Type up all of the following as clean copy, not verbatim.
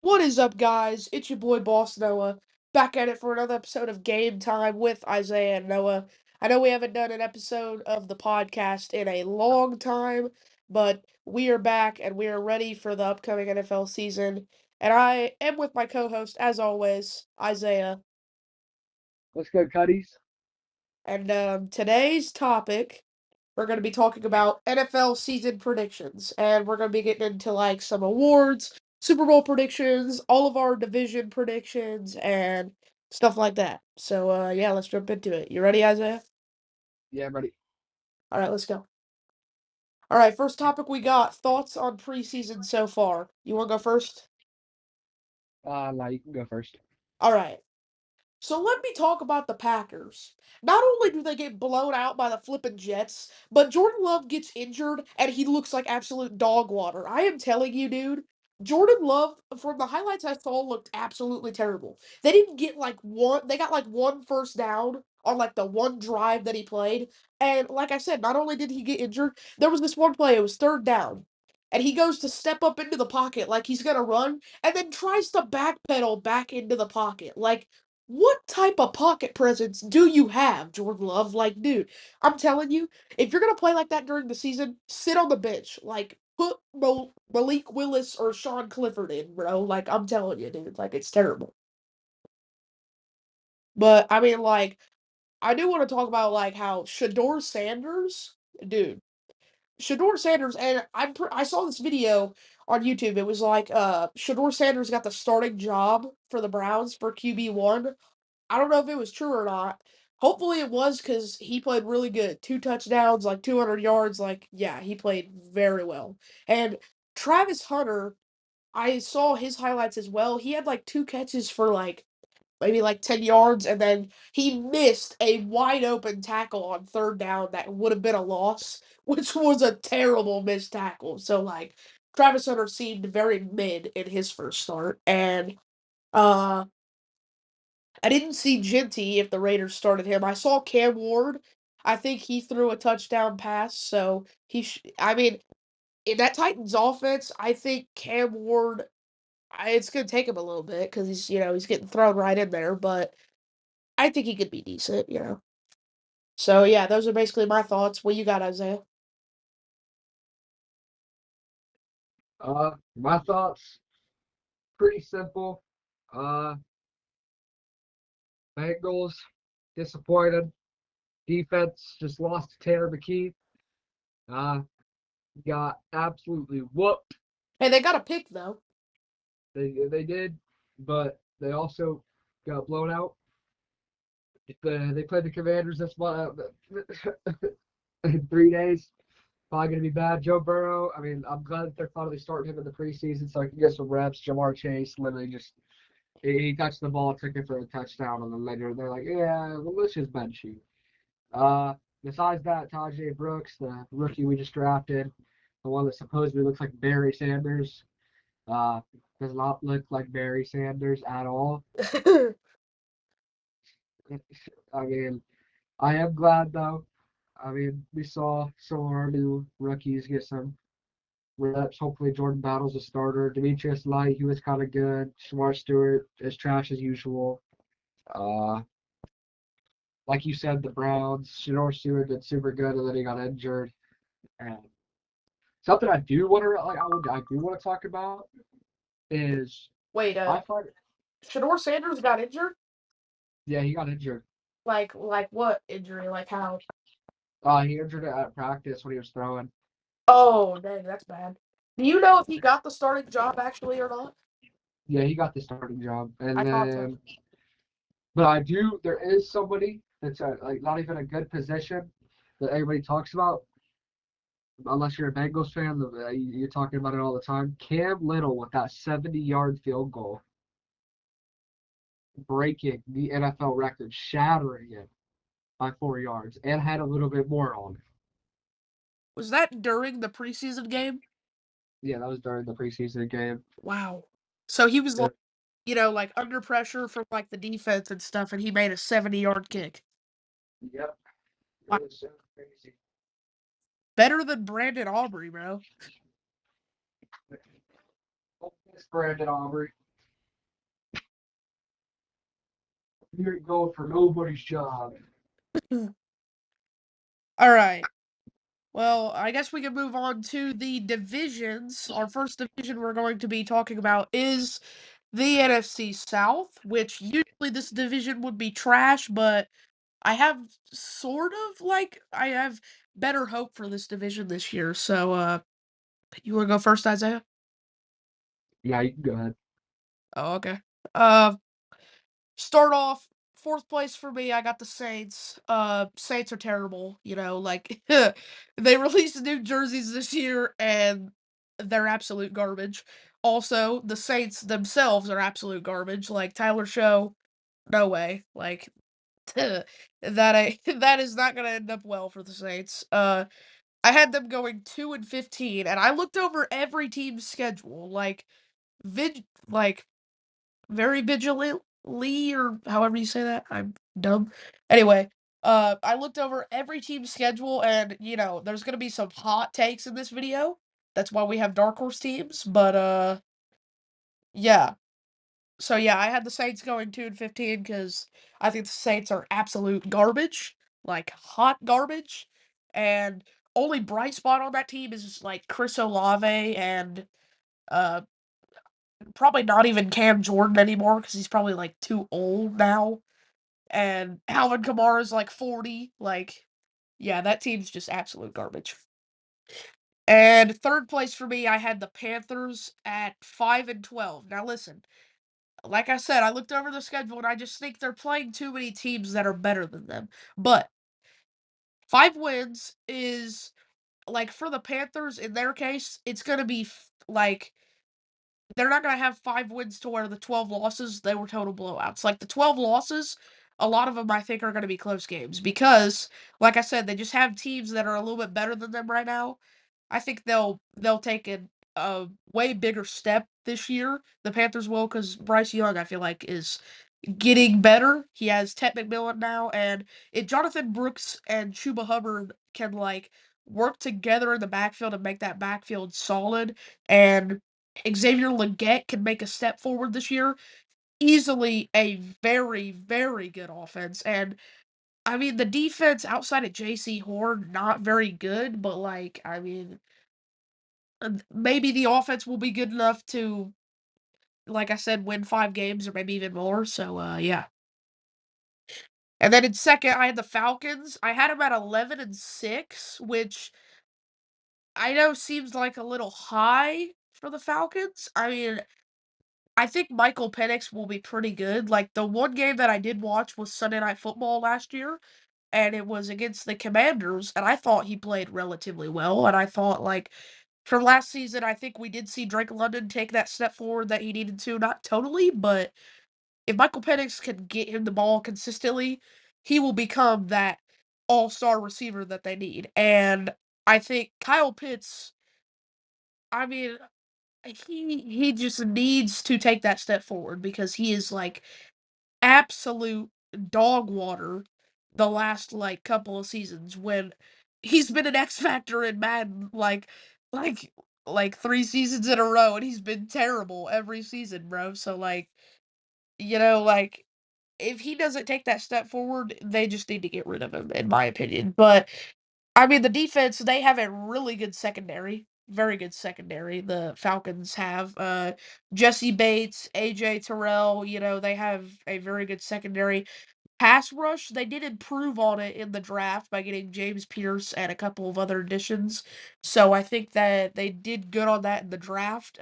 What is up, guys? It's your boy Boss Noah, back at it for another episode of Game Time with Isaiah and Noah. I know we haven't done an episode of the podcast in a long time, but we are back and we are ready for the upcoming NFL season. And I am with my co-host, as always, Isaiah. Let's go, Cuddies. And today's topic, we're going to be talking about NFL season predictions, and we're going to be getting into like some awards, Super Bowl predictions, all of our division predictions, and stuff like that. So, yeah, let's jump into it. You ready, Isaiah? Yeah, I'm ready. All right, let's go. All right, first topic we got thoughts on preseason so far. You want to go first? No, you can go first. All right. So let me talk about the Packers. Not only do they get blown out by the flippin' Jets, but Jordan Love gets injured and he looks like absolute dog water. I am telling you, dude, Jordan Love, from the highlights I saw, looked absolutely terrible. They didn't get they got like one first down on like the one drive that he played. And like I said, not only did he get injured, there was this one play, it was third down. And he goes to step up into the pocket like he's gonna run, and then tries to backpedal back into the pocket. Like, what type of pocket presence do you have, Jordan Love? Like, dude, I'm telling you, if you're gonna play like that during the season, sit on the bench. Like, put Malik Willis or Sean Clifford in, bro. Like, I'm telling you, dude. Like, it's terrible. But I mean, like, I do want to talk about like how Shador Sanders, dude. Shador Sanders, and I saw this video on YouTube. It was like Shador Sanders got the starting job for the Browns for QB1. I don't know if it was true or not. Hopefully it was because he played really good. 2 touchdowns, like 200 yards. Like, yeah, he played very well. And Travis Hunter, I saw his highlights as well. He had like 2 catches for like maybe like 10 yards, and then he missed a wide open tackle on third down that would have been a loss, which was a terrible missed tackle. So, like, Travis Hunter seemed very mid in his first start. And, uh, I didn't see Genty if the Raiders started him. I saw Cam Ward. I think he threw a touchdown pass, so I mean, in that Titans offense, I think Cam Ward. It's gonna take him a little bit because he's getting thrown right in there, but I think he could be decent. So yeah, those are basically my thoughts. What you got, Isaiah? My thoughts pretty simple. Uh, Bengals disappointed. Defense just lost to Taylor McKee. Uh, got absolutely whooped. Hey, they got a pick though. They did, but they also got blown out. They played the Commanders this month in 3 days. Probably going to be bad. Joe Burrow, I mean, I'm glad that they're finally starting him in the preseason so I can get some reps. Jamar Chase literally just he touched the ball, took it for a touchdown, and then later they're like, yeah, well, let's just bench you. Uh, Besides that, Tajay Brooks, the rookie we just drafted, the one that supposedly looks like Barry Sanders, uh, does not look like Barry Sanders at all. I mean, I am glad though. I mean, we saw some of our new rookies get some reps. Hopefully, Jordan Battle's a starter. Demetrius Light, he was kind of good. Shamar Stewart is trash as usual. Uh, like you said, the Browns, Shador Stewart did super good, and then he got injured. And something I do want to talk about is Wait, I find, Shador Sanders got injured? yeah, he got injured. Like what injury? Like how? He injured it at practice when he was throwing. Oh, dang, that's bad. Do you know if he got the starting job actually or not? Yeah, he got the starting job, I and thought so. then, but I do. There is somebody that's like not even a good position that everybody talks about, unless you're a Bengals fan. You're talking about it all the time. Cam Little with that 70-yard field goal, breaking the NFL record, shattering it by 4 yards, and had a little bit more on it. Was that during the preseason game? Yeah, that was during the preseason game. Wow. So he was Yeah. like under pressure from like the defense and stuff, and he made a 70-yard kick. Yep. Wow. It was so crazy. Better than Brandon Aubrey, bro. It's Brandon Aubrey. You ain't going for nobody's job. All right. Well, I guess we can move on to the divisions. Our first division we're going to be talking about is the NFC South, which usually this division would be trash, but I have I have better hope for this division this year. So, you want to go first, Isaiah? Yeah, you can go ahead. Oh, okay. Uh, Start off fourth place for me. I got the Saints. Saints are terrible. Like they released new jerseys this year, and they're absolute garbage. Also, the Saints themselves are absolute garbage. Like Tyler Show, no way. Like that is not gonna end up well for the Saints. I had them going 2-15, and I looked over every team's schedule, vid like very vigilantly, or however you say that. I'm dumb. Anyway, I looked over every team's schedule, and there's gonna be some hot takes in this video. That's why we have dark horse teams. But yeah. So yeah, I had the Saints going 2-15 because I think the Saints are absolute garbage, like hot garbage, and only bright spot on that team is just, like Chris Olave and uh probably not even Cam Jordan anymore because he's probably like too old now. And Alvin Kamara's like 40. Like, yeah, that team's just absolute garbage. And third place for me, I had the Panthers at 5-12. Now listen, like I said, I looked over the schedule and I just think they're playing too many teams that are better than them. But 5 wins is like for the Panthers in their case, it's gonna be like they're not going to have 5 wins to where the 12 losses, they were total blowouts. Like the 12 losses, a lot of them I think are going to be close games because, like I said, they just have teams that are a little bit better than them right now. I think they'll take a way bigger step this year. The Panthers will because Bryce Young, I feel like, is getting better. He has Ted McMillan now, and if Jonathan Brooks and Chuba Hubbard can work together in the backfield and make that backfield solid, and Xavier Legette can make a step forward this year, easily a very, very good offense. And I mean, the defense outside of J.C. Horn, not very good, but I mean, maybe the offense will be good enough to, like I said, win 5 games or maybe even more. So, yeah. And then in second, I had the Falcons. I had them at 11-6, which I know seems like a little high for the Falcons. I mean, I think Michael Penix will be pretty good. Like the one game that I did watch was Sunday Night Football last year, and it was against the Commanders, and I thought he played relatively well. And I thought from last season, I think we did see Drake London take that step forward that he needed to. Not totally, but if Michael Penix can get him the ball consistently, he will become that all-star receiver that they need. And I think Kyle Pitts, I mean, he just needs to take that step forward because he is absolute dog water the last couple of seasons when he's been an X factor in Madden like like 3 seasons in a row and he's been terrible every season, bro. So if he doesn't take that step forward, they just need to get rid of him, in my opinion. But I mean, the defense, they have a really good secondary. Very good secondary. The Falcons have Jesse Bates, AJ Terrell. They have a very good secondary. Pass rush, they did improve on it in the draft by getting James Pierce and a couple of other additions. So I think that they did good on that in the draft.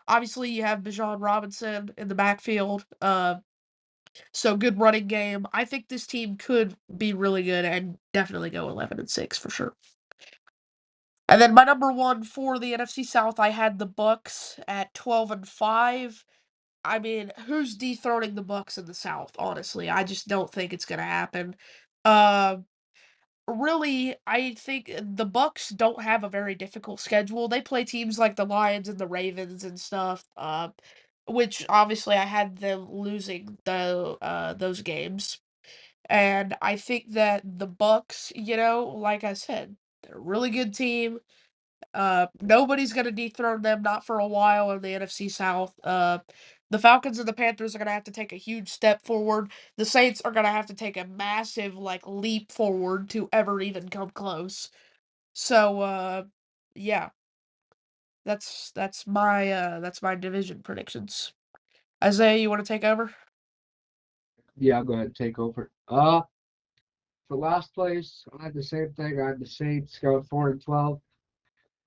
Obviously, you have Bijan Robinson in the backfield. So good running game. I think this team could be really good and definitely go 11-6 for sure. And then my number one for the NFC South, I had the Bucks at 12-5. I mean, who's dethroning the Bucks in the South? Honestly, I just don't think it's gonna happen. Uh, Really, I think the Bucks don't have a very difficult schedule. They play teams like the Lions and the Ravens and stuff. Which obviously I had them losing those games. And I think that the Bucks, like I said, they're a really good team. Nobody's gonna dethrone them, not for a while in the NFC South. The Falcons and the Panthers are going to have to take a huge step forward. The Saints are going to have to take a massive like leap forward to ever even come close. So yeah, that's my division predictions. Isaiah, you want to take over? Yeah, I'll go ahead and take over. For last place, I had the same thing. I had the Saints going 4-12.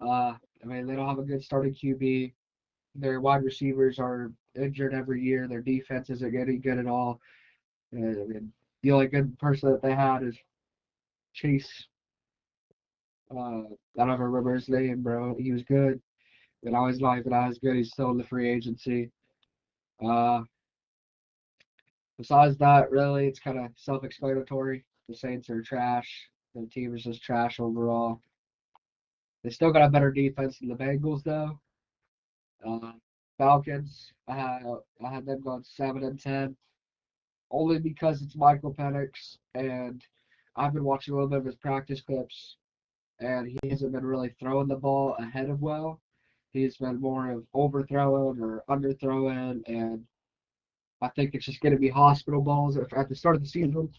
I mean, they don't have a good starting QB. Their wide receivers are injured every year. Their defense isn't getting good at all. And, I mean, the only good person that they had is Chase. I don't ever remember his name, bro. He was good, but I was not even as good. He's still in the free agency. Uh, Besides that, really, it's kind of self-explanatory. The Saints are trash. The team is just trash overall. They still got a better defense than the Bengals, though. Uh, Falcons, I had them going 7-10, only because it's Michael Penix, and I've been watching a little bit of his practice clips, and he hasn't been really throwing the ball ahead of well. He's been more of overthrowing or underthrowing, and I think it's just going to be hospital balls at the start of the season,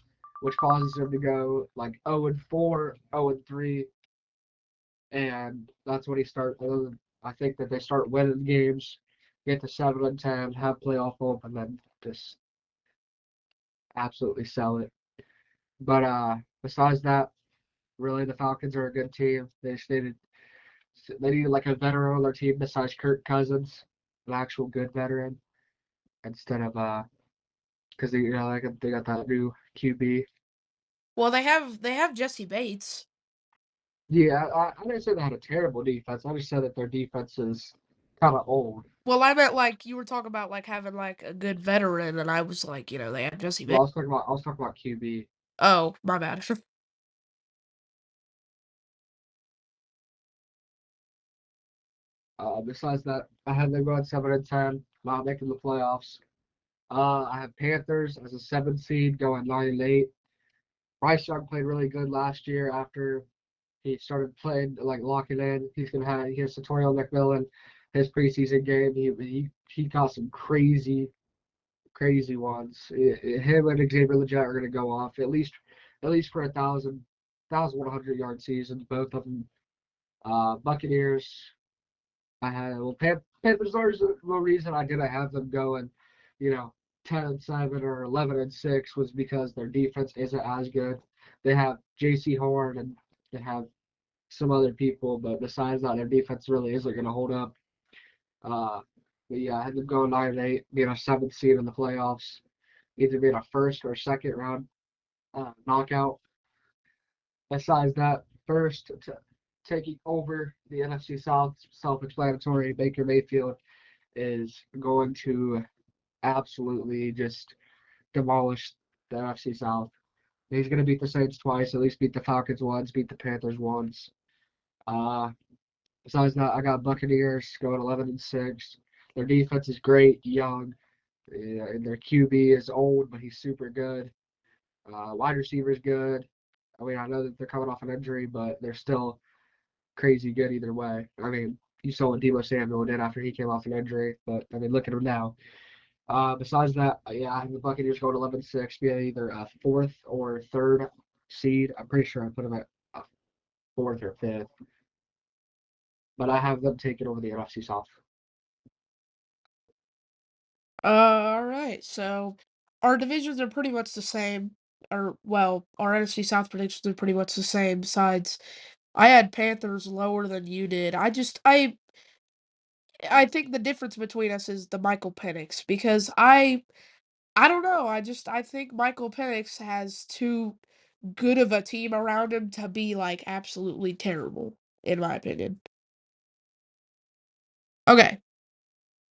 which causes him to go like 0-4, 0-3, and that's when he starts. I think that they start winning games, get to 7-10, have playoff hope, and then just absolutely sell it. But besides that, really the Falcons are a good team. They needed like a veteran on their team besides Kirk Cousins, an actual good veteran, instead of because they got that new QB. Well, they have Jesse Bates. Yeah, I didn't say they had a terrible defense. I just said that their defense is kind of old. Well, I meant like you were talking about like having like a good veteran, and I was like, they have Jesse Well, Bates. I was talking about QB. Oh, my bad. Besides that, I had them going 7-10, not making the playoffs. I have Panthers as a 7 seed going 9-8. Bryce Young played really good last year after he started playing like locking in. He has Satorio McMillan, his preseason game. He got some crazy ones. Him and Xavier Legette are going to go off at least for 1,100 yard seasons, both of them. Buccaneers. I had well Panthers are the reason I didn't have them going, 10-7 or 11-6 was because their defense isn't as good. They have J.C. Horn and they have some other people, but besides that, their defense really isn't going to hold up. Uh, but yeah, I had them going 9-8, being a 7th seed in the playoffs, either being a first or second round knockout. Besides that, taking over the NFC South, self-explanatory. Baker Mayfield is going to absolutely just demolish the NFC South. He's going to beat the Saints twice, at least beat the Falcons once, beat the Panthers once. Uh, Besides that, I got Buccaneers going 11-6. Their defense is great, young, and their QB is old, but he's super good. Wide receiver is good. I mean, I know that they're coming off an injury, but they're still crazy good either way. I mean, you saw what Deebo Samuel did after he came off an injury, but I mean, look at him now. Besides that, yeah, I have the Buccaneers going 11-6, being either a fourth or third seed. I'm pretty sure I put them at a fourth or fifth, but I have them taking over the NFC South. All right. So our divisions are pretty much the same. Or well, our NFC South predictions are pretty much the same. Besides, I had Panthers lower than you did. I think the difference between us is the Michael Penix because I don't know. I think Michael Penix has too good of a team around him to be like absolutely terrible, in my opinion. Okay,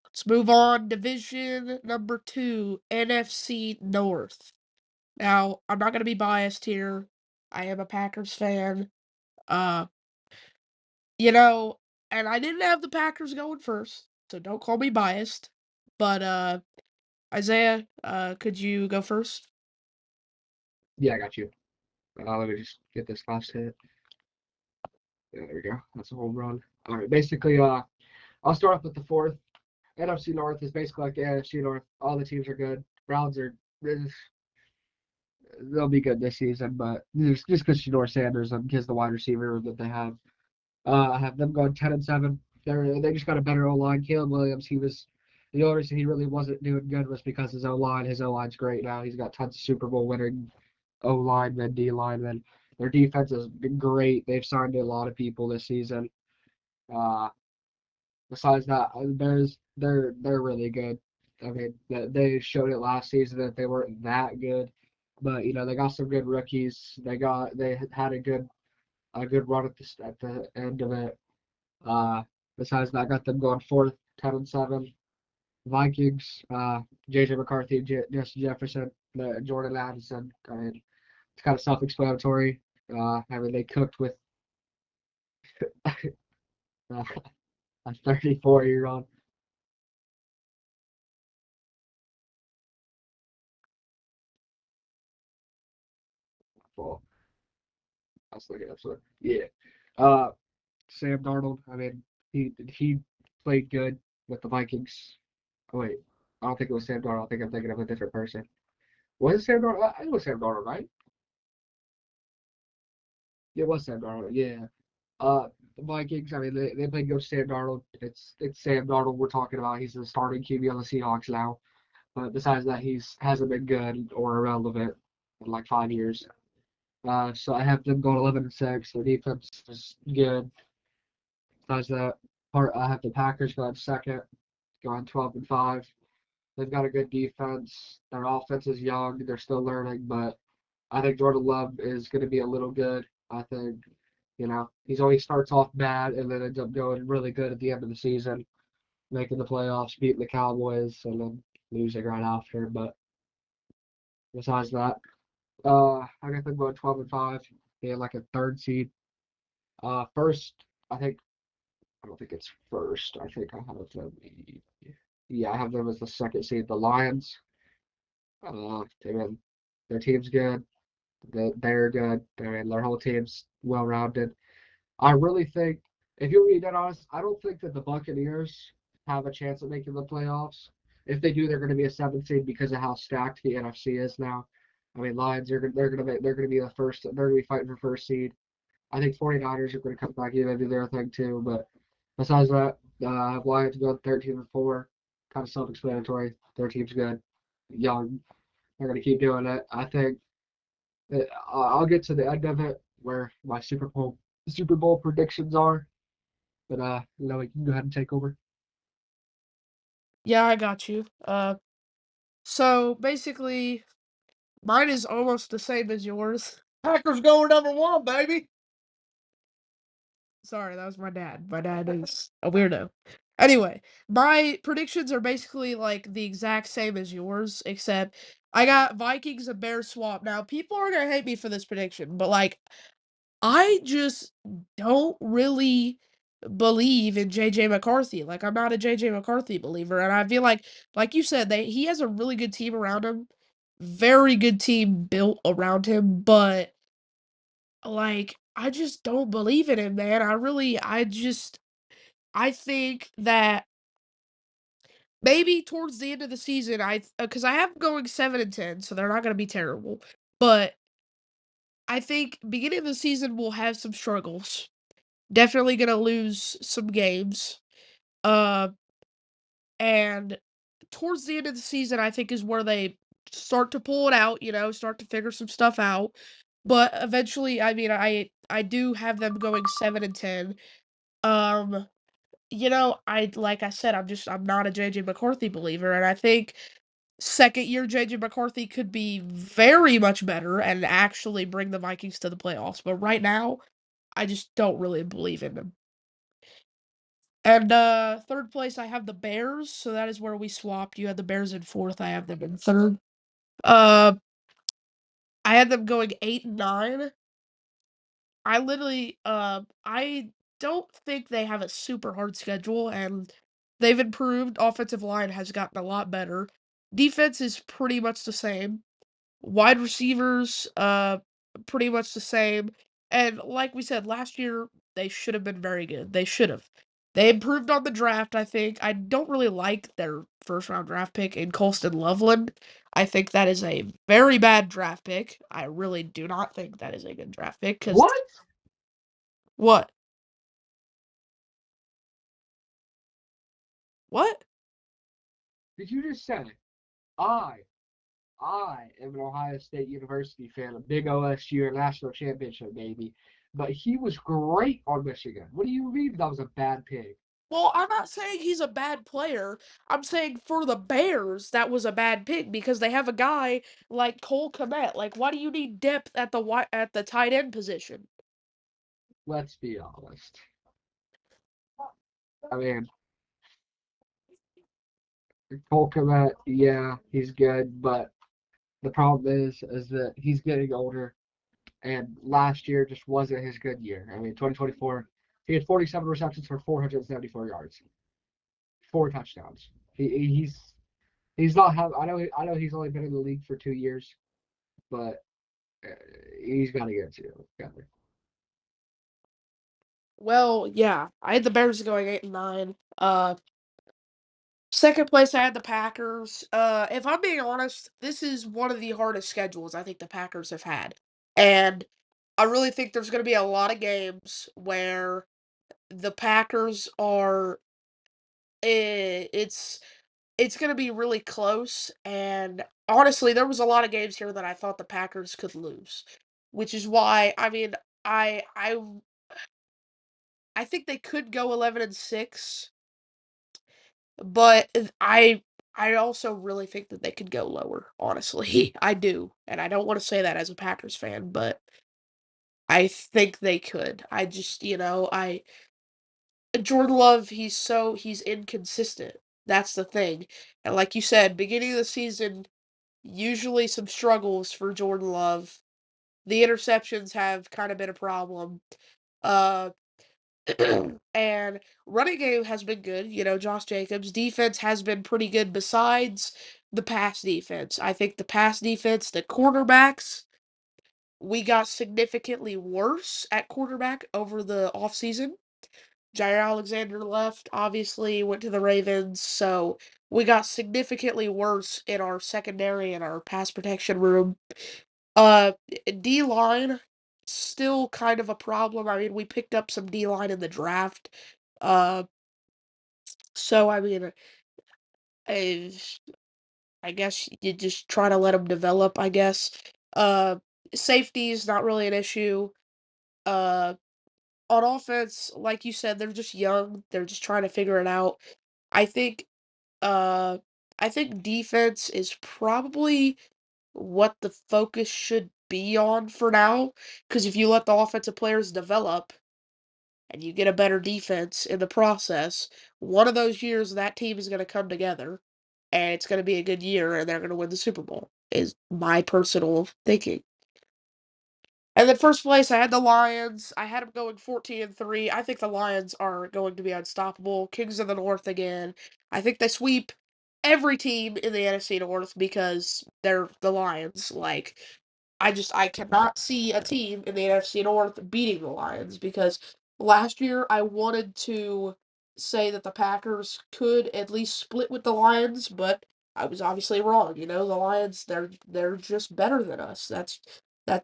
let's move on. Division number 2, NFC North. Now, I'm not gonna be biased here. I am a Packers fan. Uh, you know, and I didn't have the Packers going first, so don't call me biased. But Isaiah, could you go first? Yeah, I got you. Let me just get this last hit. Yeah, there we go. That's a home run. All right, basically, I'll start off with the fourth. NFC North is basically like the NFC North. All the teams are good. Browns are they'll be good this season, but just because Shador Sanders and because the wide receiver that they have, I have them going 10-7. They just got a better O line. Caleb Williams, he was the only reason he really wasn't doing good was because his O line. His O line's great now. He's got tons of Super Bowl winning O linemen, D linemen. Their defense has been great. They've signed a lot of people this season. Uh, Besides that, the Bears, they're really good. I mean, they showed it last season that they weren't that good, but they got some good rookies. They had a good run at the end of it. Uh, Besides that, I got them going fourth, 10-7. Vikings, JJ McCarthy, Justin Jefferson, Jordan Addison. I mean, it's kind of self-explanatory. I mean, they cooked with uh, a 34-year-old. Well, I was looking up, so yeah. Uh, Sam Darnold. I mean, he played good with the Vikings. Oh wait, I don't think it was Sam Darnold. I think I'm thinking of a different person. Was it Sam Darnold? I think it was Sam Darnold, right? Yeah, it was Sam Darnold. Yeah. The Vikings. I mean, they played good with Sam Darnold. It's Sam Darnold we're talking about. He's the starting QB on the Seahawks now. But besides that, he's hasn't been good or relevant in like 5 years. So I have them going 11-6. Their defense is good. Besides that, I have the Packers going second, going 12-5. They've got a good defense. Their offense is young. They're still learning, but I think Jordan Love is going to be a little good. I think, he's always starts off bad and then ends up going really good at the end of the season, making the playoffs, beating the Cowboys, and then losing right after. But besides that, I got them going 12-5. They had like a third seed. First, I think I don't think it's first. I think I have them. Yeah, I have them as the second seed. The Lions. I mean, their team's good. They're good. I mean, their whole team's well rounded. I really think, if you're being dead honest, I don't think that the Buccaneers have a chance at making the playoffs. If they do, they're going to be a seventh seed because of how stacked the NFC is now. I mean, Lions they're going to be the first. They're going to be fighting for first seed. I think 49ers are going to come back in and do their thing too. But besides that, Lions going 13-4, kind of self-explanatory. Their team's good, young. They're going to keep doing it. I think I'll get to the end of it where my Super Bowl predictions are. But you can go ahead and take over. Yeah, I got you. So basically, mine is almost the same as yours. Packers going #1, baby. Sorry, that was my dad. My dad is a weirdo. Anyway, my predictions are basically like the exact same as yours, except I got Vikings and Bears swap. Now, people are gonna hate me for this prediction, but like I just don't really believe in JJ McCarthy. Like I'm not a JJ McCarthy believer, and I feel like you said, he has a really good team around him, very good team built around him, but like I just don't believe in him, man. I think that maybe towards the end of the season, because I have them going 7-10, so they're not going to be terrible. But I think beginning of the season we'll have some struggles. Definitely going to lose some games. Uh, and towards the end of the season, I think is where they start to pull it out. Start to figure some stuff out. But eventually, I mean, I do have them going 7-10. Um, I like I said, I'm not a JJ McCarthy believer, and I think second year JJ McCarthy could be very much better and actually bring the Vikings to the playoffs. But right now, I just don't really believe in them. And third place I have the Bears, so that is where we swapped. You had the Bears in fourth, I have them in third. Uh I had them going 8-9. I don't think they have a super hard schedule, and they've improved. Offensive line has gotten a lot better. Defense is pretty much the same. Wide receivers, pretty much the same. And like we said last year, they should have been very good. They should have. They improved on the draft, I think. I don't really like their first round draft pick in Colston Loveland. I think that is a very bad draft pick. I really do not think that is a good draft pick because What what? What? did you just say? I I am an Ohio State University fan, a big OSU national championship baby. But he was great on Michigan. What do you mean that was a bad pick? Well, I'm not saying he's a bad player. I'm saying for the Bears, that was a bad pick because they have a guy like Cole Kmet. Like, why do you need depth at the tight end position? Let's be honest. I mean, Cole Kmet, yeah, he's good, but the problem is that he's getting older, and last year just wasn't his good year. I mean, 2024, he had 47 receptions for 474 yards, four touchdowns. He's not have. I know he's only been in the league for 2 years, but uh, he's got to get together. Well, yeah, I had the Bears going 8-9. Second place, I had the Packers. If I'm being honest, this is one of the hardest schedules I think the Packers have had, and I really think there's going to be a lot of games where the Packers are. It's going to be really close, and honestly, there was a lot of games here that I thought the Packers could lose, which is why I mean I think they could go 11-6, but I also really think that they could go lower, honestly. I do. And I don't want to say that as a Packers fan, but I think they could. I just, I Jordan Love, he's inconsistent. That's the thing. And like you said, beginning of the season, usually some struggles for Jordan Love. The interceptions have kind of been a problem. Uh and running game has been good. Josh Jacobs. Defense has been pretty good besides the pass defense. I think the pass defense, the quarterbacks, we got significantly worse at quarterback over the offseason. Jair Alexander left, obviously, went to the Ravens, so we got significantly worse in our secondary and our pass protection room. Uh, D line still kind of a problem. I mean, we picked up some D line in the draft. Uh, so I mean, I, I guess you just try to let them develop. I guess. Uh, Safety is not really an issue. Uh, on offense, like you said, they're just young. They're just trying to figure it out. I think. Uh, I think defense is probably what the focus should be on for now. Because if you let the offensive players develop and you get a better defense in the process, one of those years that team is going to come together and it's going to be a good year and they're going to win the Super Bowl, is my personal thinking. And then first place, I had the Lions. I had them going 14-3. I think the Lions are going to be unstoppable. Kings of the North again. I think they sweep every team in the NFC North because they're the Lions. Like, I cannot see a team in the NFC North beating the Lions because last year I wanted to say that the Packers could at least split with the Lions, but I was obviously wrong. The Lions, they're just better than us. That's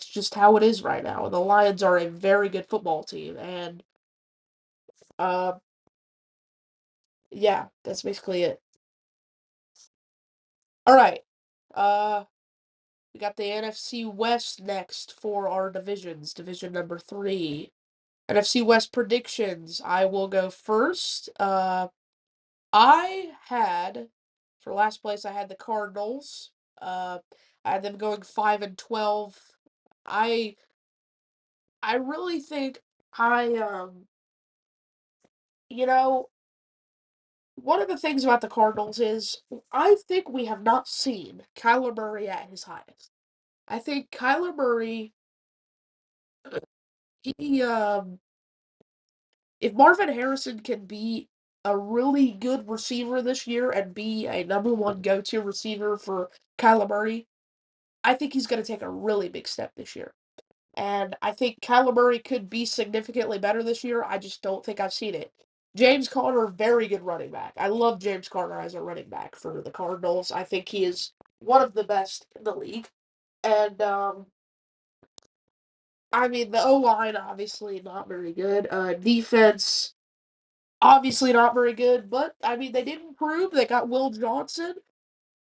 just how it is right now. The Lions are a very good football team, and uh, yeah, that's basically it. All right, uh, we got the NFC West next for our divisions. Division number three. NFC West predictions. I will go first. I had for last place. I had the Cardinals. Uh, I had them going 5-12. I I really think I you know one of the things about the Cardinals is I think we have not seen Kyler Murray at his highest. I think Kyler Murray, he if Marvin Harrison can be a really good receiver this year and be a number one go-to receiver for Kyler Murray, I think he's going to take a really big step this year. And I think Kyler Murray could be significantly better this year. I just don't think I've seen it. James Conner, very good running back. I love James Conner as a running back for the Cardinals. I think he is one of the best in the league. And I mean the O line obviously not very good. Defense obviously not very good, but I mean they did improve. They got Will Johnson.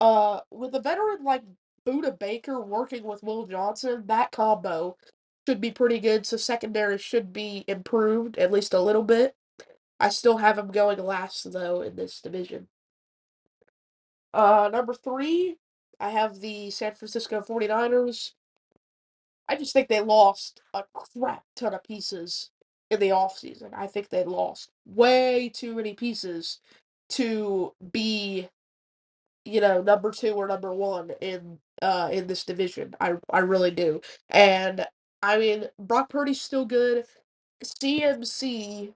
With a veteran like Buda Baker working with Will Johnson, that combo should be pretty good. So secondary should be improved at least a little bit. I still have him going last though in this division. Number three, I have the San Francisco 49ers. I just think they lost a crap ton of pieces in the offseason. I think they lost way too many pieces to be, number two or number one in this division. I really do. And I mean, Brock Purdy's still good. CMC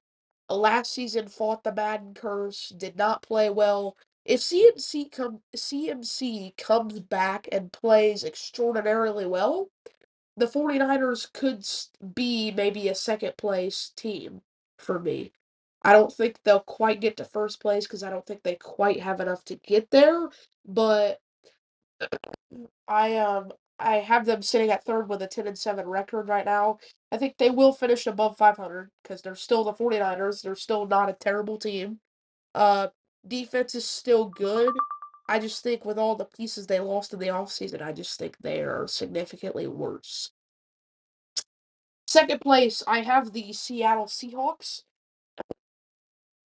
last season fought the Madden curse, did not play well. If CMC comes back and plays extraordinarily well, the 49ers could be maybe a second place team for me. I don't think they'll quite get to first place because I don't think they quite have enough to get there, but I have them sitting at third with a 10-7 record right now. I think they will finish above 500 because they're still the 49ers. They're still not a terrible team. Uh, Defense is still good. I just think with all the pieces they lost in the offseason, I just think they are significantly worse. Second place, I have the Seattle Seahawks.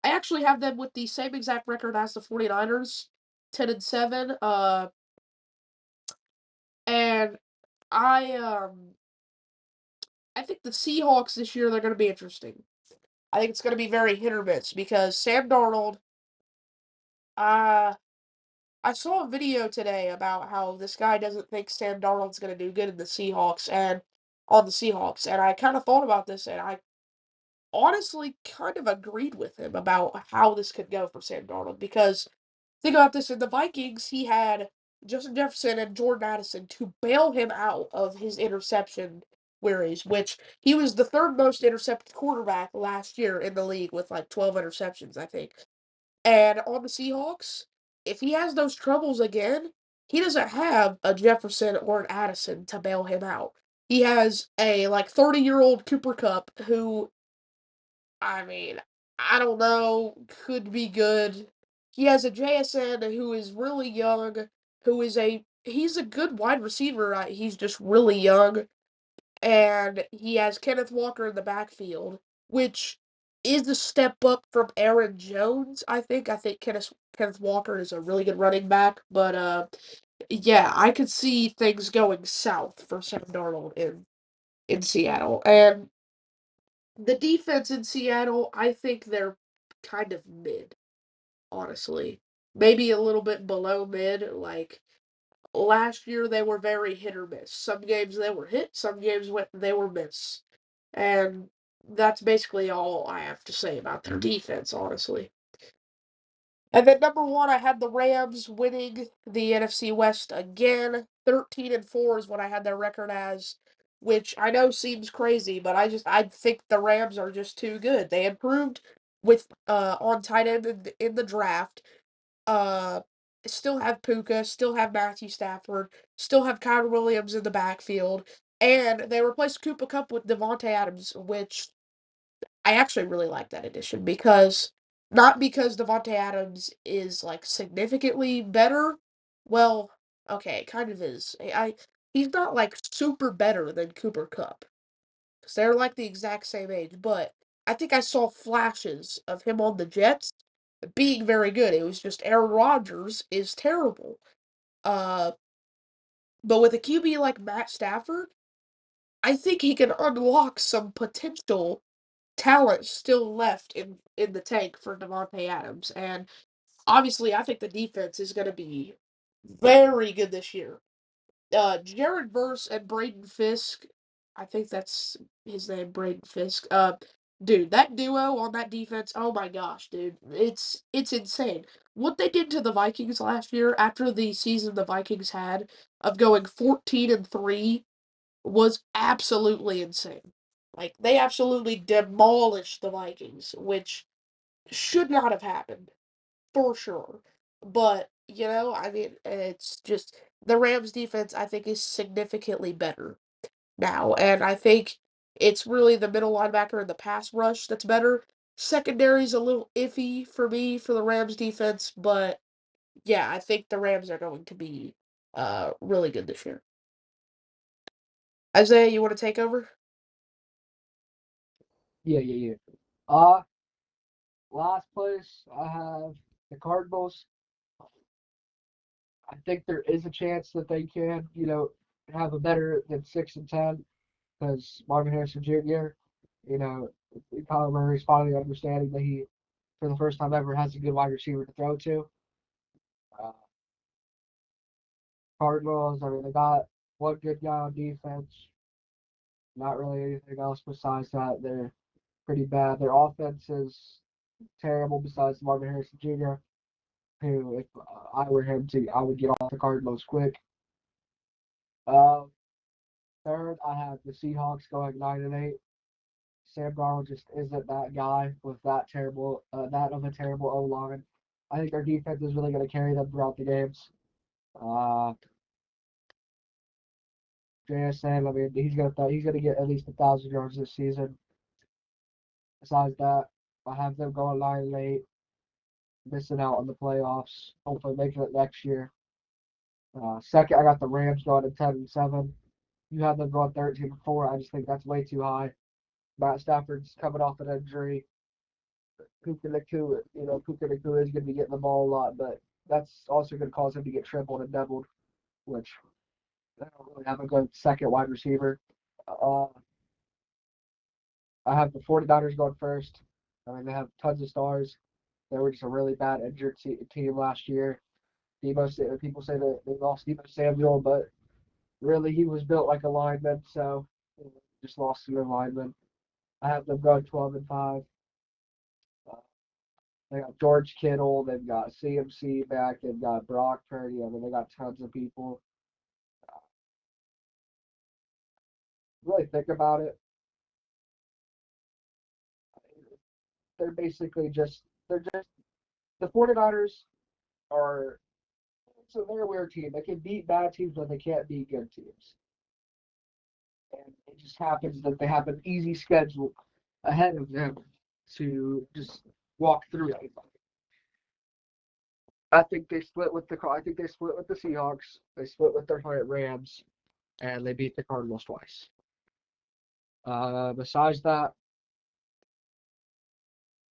I actually have them with the same exact record as the 49ers, 10-7. And I I think the Seahawks this year they're going to be interesting. I think it's going to be very hit or miss because Sam Darnold. Uh, I saw a video today about how this guy doesn't think Sam Darnold's going to do good in the Seahawks and on the Seahawks, and I kind of thought about this, and I honestly kind of agreed with him about how this could go for Sam Darnold because think about this: in the Vikings, he had Justin Jefferson and Jordan Addison to bail him out of his interception worries, which he was the third most intercepted quarterback last year in the league with like 12 interceptions, I think. And on the Seahawks, if he has those troubles again, he doesn't have a Jefferson or an Addison to bail him out. He has a like 30-year-old Cooper Cup who I mean, I don't know, could be good. He has a JSN who is really young, he's a good wide receiver. He's just really young, and he has Kenneth Walker in the backfield, which is a step up from Aaron Jones. I think Kenneth Walker is a really good running back, but yeah, I could see things going south for Sam Darnold in Seattle, and the defense in Seattle, I think they're kind of mid, honestly. Maybe a little bit below mid. Like last year, they were very hit or miss. Some games they were hit, some games they were miss. And that's basically all I have to say about their defense, honestly. And then number one, I had the Rams winning the NFC West again. 13-4 is what I had their record as, which I know seems crazy, but I think the Rams are just too good. They improved with on tight end in the draft. Uh Still have Puka, still have Matthew Stafford, still have Kyler Williams in the backfield, and they replaced Cooper Cup with Devontae Adams, which I actually really like that addition because not because Devontae Adams is like significantly better. Well, okay, kind of is. He's not like super better than Cooper Cup because they're like the exact same age. But I think I saw flashes of him on the Jets being very good. It was just Aaron Rodgers is terrible. Uh, but with a QB like Matt Stafford, I think he can unlock some potential talent still left in the tank for Devontae Adams. And obviously, I think the defense is going to be very good this year. Jared Verse and Braden Fisk, I think that's his name, Braden Fisk. Dude, that duo on that defense, oh my gosh, dude, it's insane. What they did to the Vikings last year after the season the Vikings had of going 14-3 was absolutely insane. Like they absolutely demolished the Vikings, which should not have happened for sure. But, I mean, it's just the Rams defense I think is significantly better now. And I think it's really the middle linebacker and the pass rush that's better. Secondary's a little iffy for me for the Rams defense, but yeah, I think the Rams are going to be really good this year. Isaiah, you want to take over? Yeah, yeah, yeah. Uh, Last place I have the Cardinals. I think there is a chance that they can, have a better than 6-10 because Marvin Harrison Jr. You know, Kyler Murray's finally understanding that he, for the first time ever, has a good wide receiver to throw to. Uh, Cardinals, I mean, they got one good guy on defense. Not really anything else besides that. They're pretty bad. Their offense is terrible besides Marvin Harrison Jr., who, if I were him, I would get off the Cardinals quick. Um, Third, I have the Seahawks going 9-8. Sam Darnold just isn't that guy with that of a terrible O line. I think their defense is really going to carry them throughout the games. Uh, JSN, I mean, he's gonna get at least 1,000 yards this season. Besides that, I have them going 9-8, missing out on the playoffs. Hopefully, making it next year. Second, I got the Rams going to 10-7. You have them going 13-4. I just think that's way too high. Matt Stafford's coming off an injury. Puka Nacua, Puka Nacua is going to be getting the ball a lot, but that's also going to cause him to get tripled and doubled, which they don't really have a good second wide receiver. Uh, I have the 49ers going first. I mean, they have tons of stars. They were just a really bad injured team last year. People say that they lost Deebo Samuel, but really he was built like a lineman, so just lost to a lineman. I have them going 12-5. Uh, they got George Kittle, they've got CMC back, they've got Brock Purdy. I mean, they got tons of people. Really think about it, they're basically just the 49ers are so they're a weird team. They can beat bad teams, but they can't beat good teams. And it just happens that they have an easy schedule ahead of them to just walk through it. I think they split with the Seahawks. They split with their Rams, and they beat the Cardinals twice. Besides that,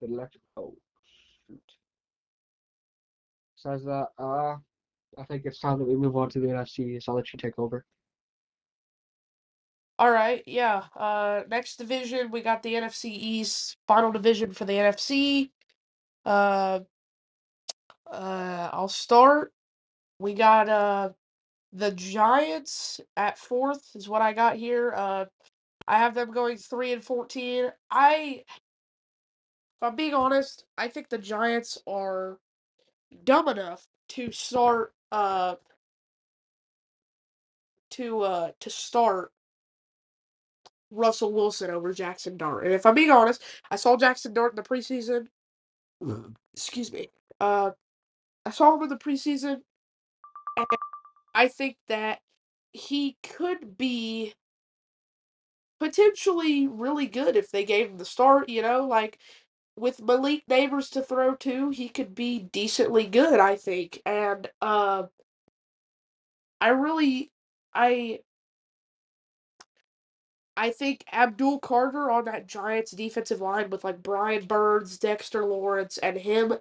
the electric. Oh, shoot. Besides that, I think it's time that we move on to the NFC. So I'll let you take over. All right, yeah. Next division, we got the NFC East, final division for the NFC. Uh, I'll start. We got the Giants at fourth is what I got here. I have them going 3-14. If I'm being honest, I think the Giants are dumb enough to start Russell Wilson over Jackson Dart. And if I'm being honest, I saw Jackson Dart in the preseason. Excuse me. Uh, I saw him in the preseason, and I think that he could be potentially really good if they gave him the start. Like with Malik Neighbors to throw to, he could be decently good. I think, and I really, I I think Abdul Carter on that Giants defensive line with like Brian Burns, Dexter Lawrence, and him,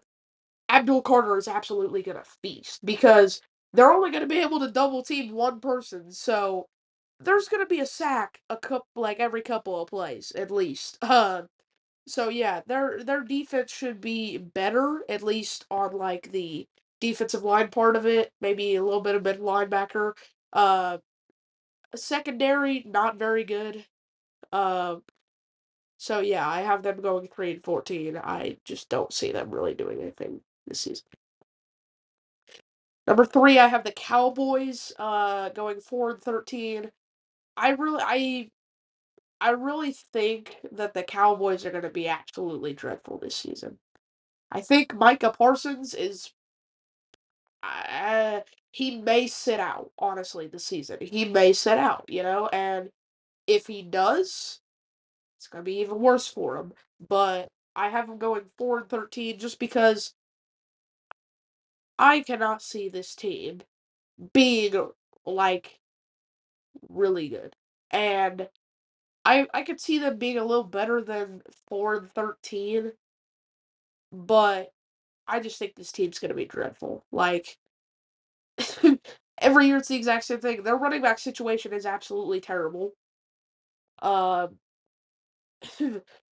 Abdul Carter is absolutely gonna feast because they're only gonna be able to double team one person, so there's gonna be a sack a couple like every couple of plays at least. So yeah, their defense should be better at least on like the defensive line part of it, maybe a little bit of mid linebacker. Uh, Secondary not very good. Uh, so yeah, I have them going 3-14. I just don't see them really doing anything this season. Number three, I have the Cowboys going 4-13. I really I I really think that the Cowboys are gonna be absolutely dreadful this season. I think Micah Parsons is uh, he may sit out, honestly, this season. He may sit out, and if he does, it's going to be even worse for him. But I have him going 4-13 just because I cannot see this team being like really good. And I could see them being a little better than 4-13, but I just think this team's going to be dreadful. Like every year it's the exact same thing. Their running back situation is absolutely terrible. Uh,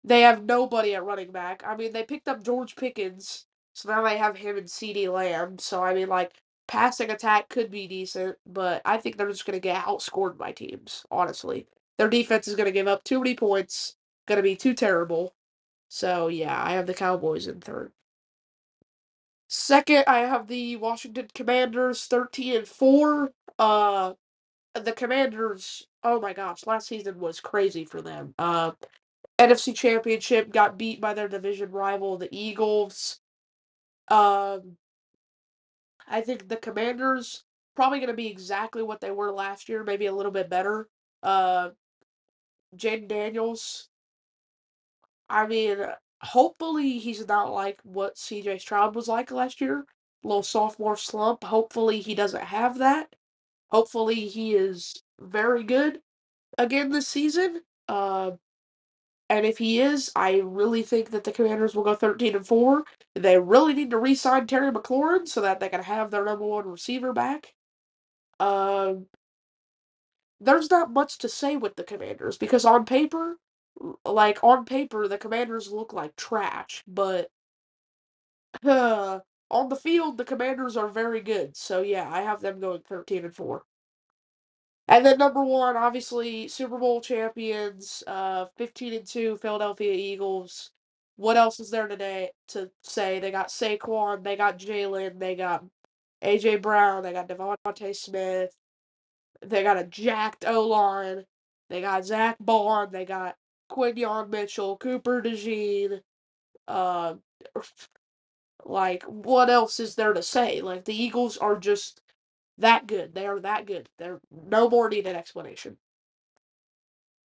they have nobody at running back. I mean, they picked up George Pickens, so now they have him and CeeDee Lamb. So I mean, like passing attack could be decent, but I think they're just gonna get outscored by teams. Honestly, their defense is gonna give up too many points. Gonna be too terrible. So yeah, I have the Cowboys in third. Second, I have the Washington Commanders 13-4. The Commanders, oh my gosh, last season was crazy for them. NFC Championship got beat by their division rival, the Eagles. Um, I think the Commanders probably going to be exactly what they were last year, maybe a little bit better. Uh, Jaden Daniels, I mean, hopefully he's not like what CJ Stroud was like last year, little sophomore slump. Hopefully he doesn't have that. Hopefully he is very good again this season. And if he is, I really think that the Commanders will go 13-4. They really need to re-sign Terry McLaurin so that they can have their number one receiver back. Um, there's not much to say with the Commanders because on paper, the Commanders look like trash, but on the field, the Commanders are very good. So yeah, I have them going 13-4. And then number one, obviously Super Bowl champions, 15-2 Philadelphia Eagles. What else is there today to say? They got Saquon, they got Jalen, they got AJ Brown, they got Devontae Smith, they got a jacked O line, they got Zach Bond, they got Quinyon Mitchell, Cooper DeJean. Uh, like what else is there to say? Like the Eagles are just that good. They are that good. They're no more need an explanation.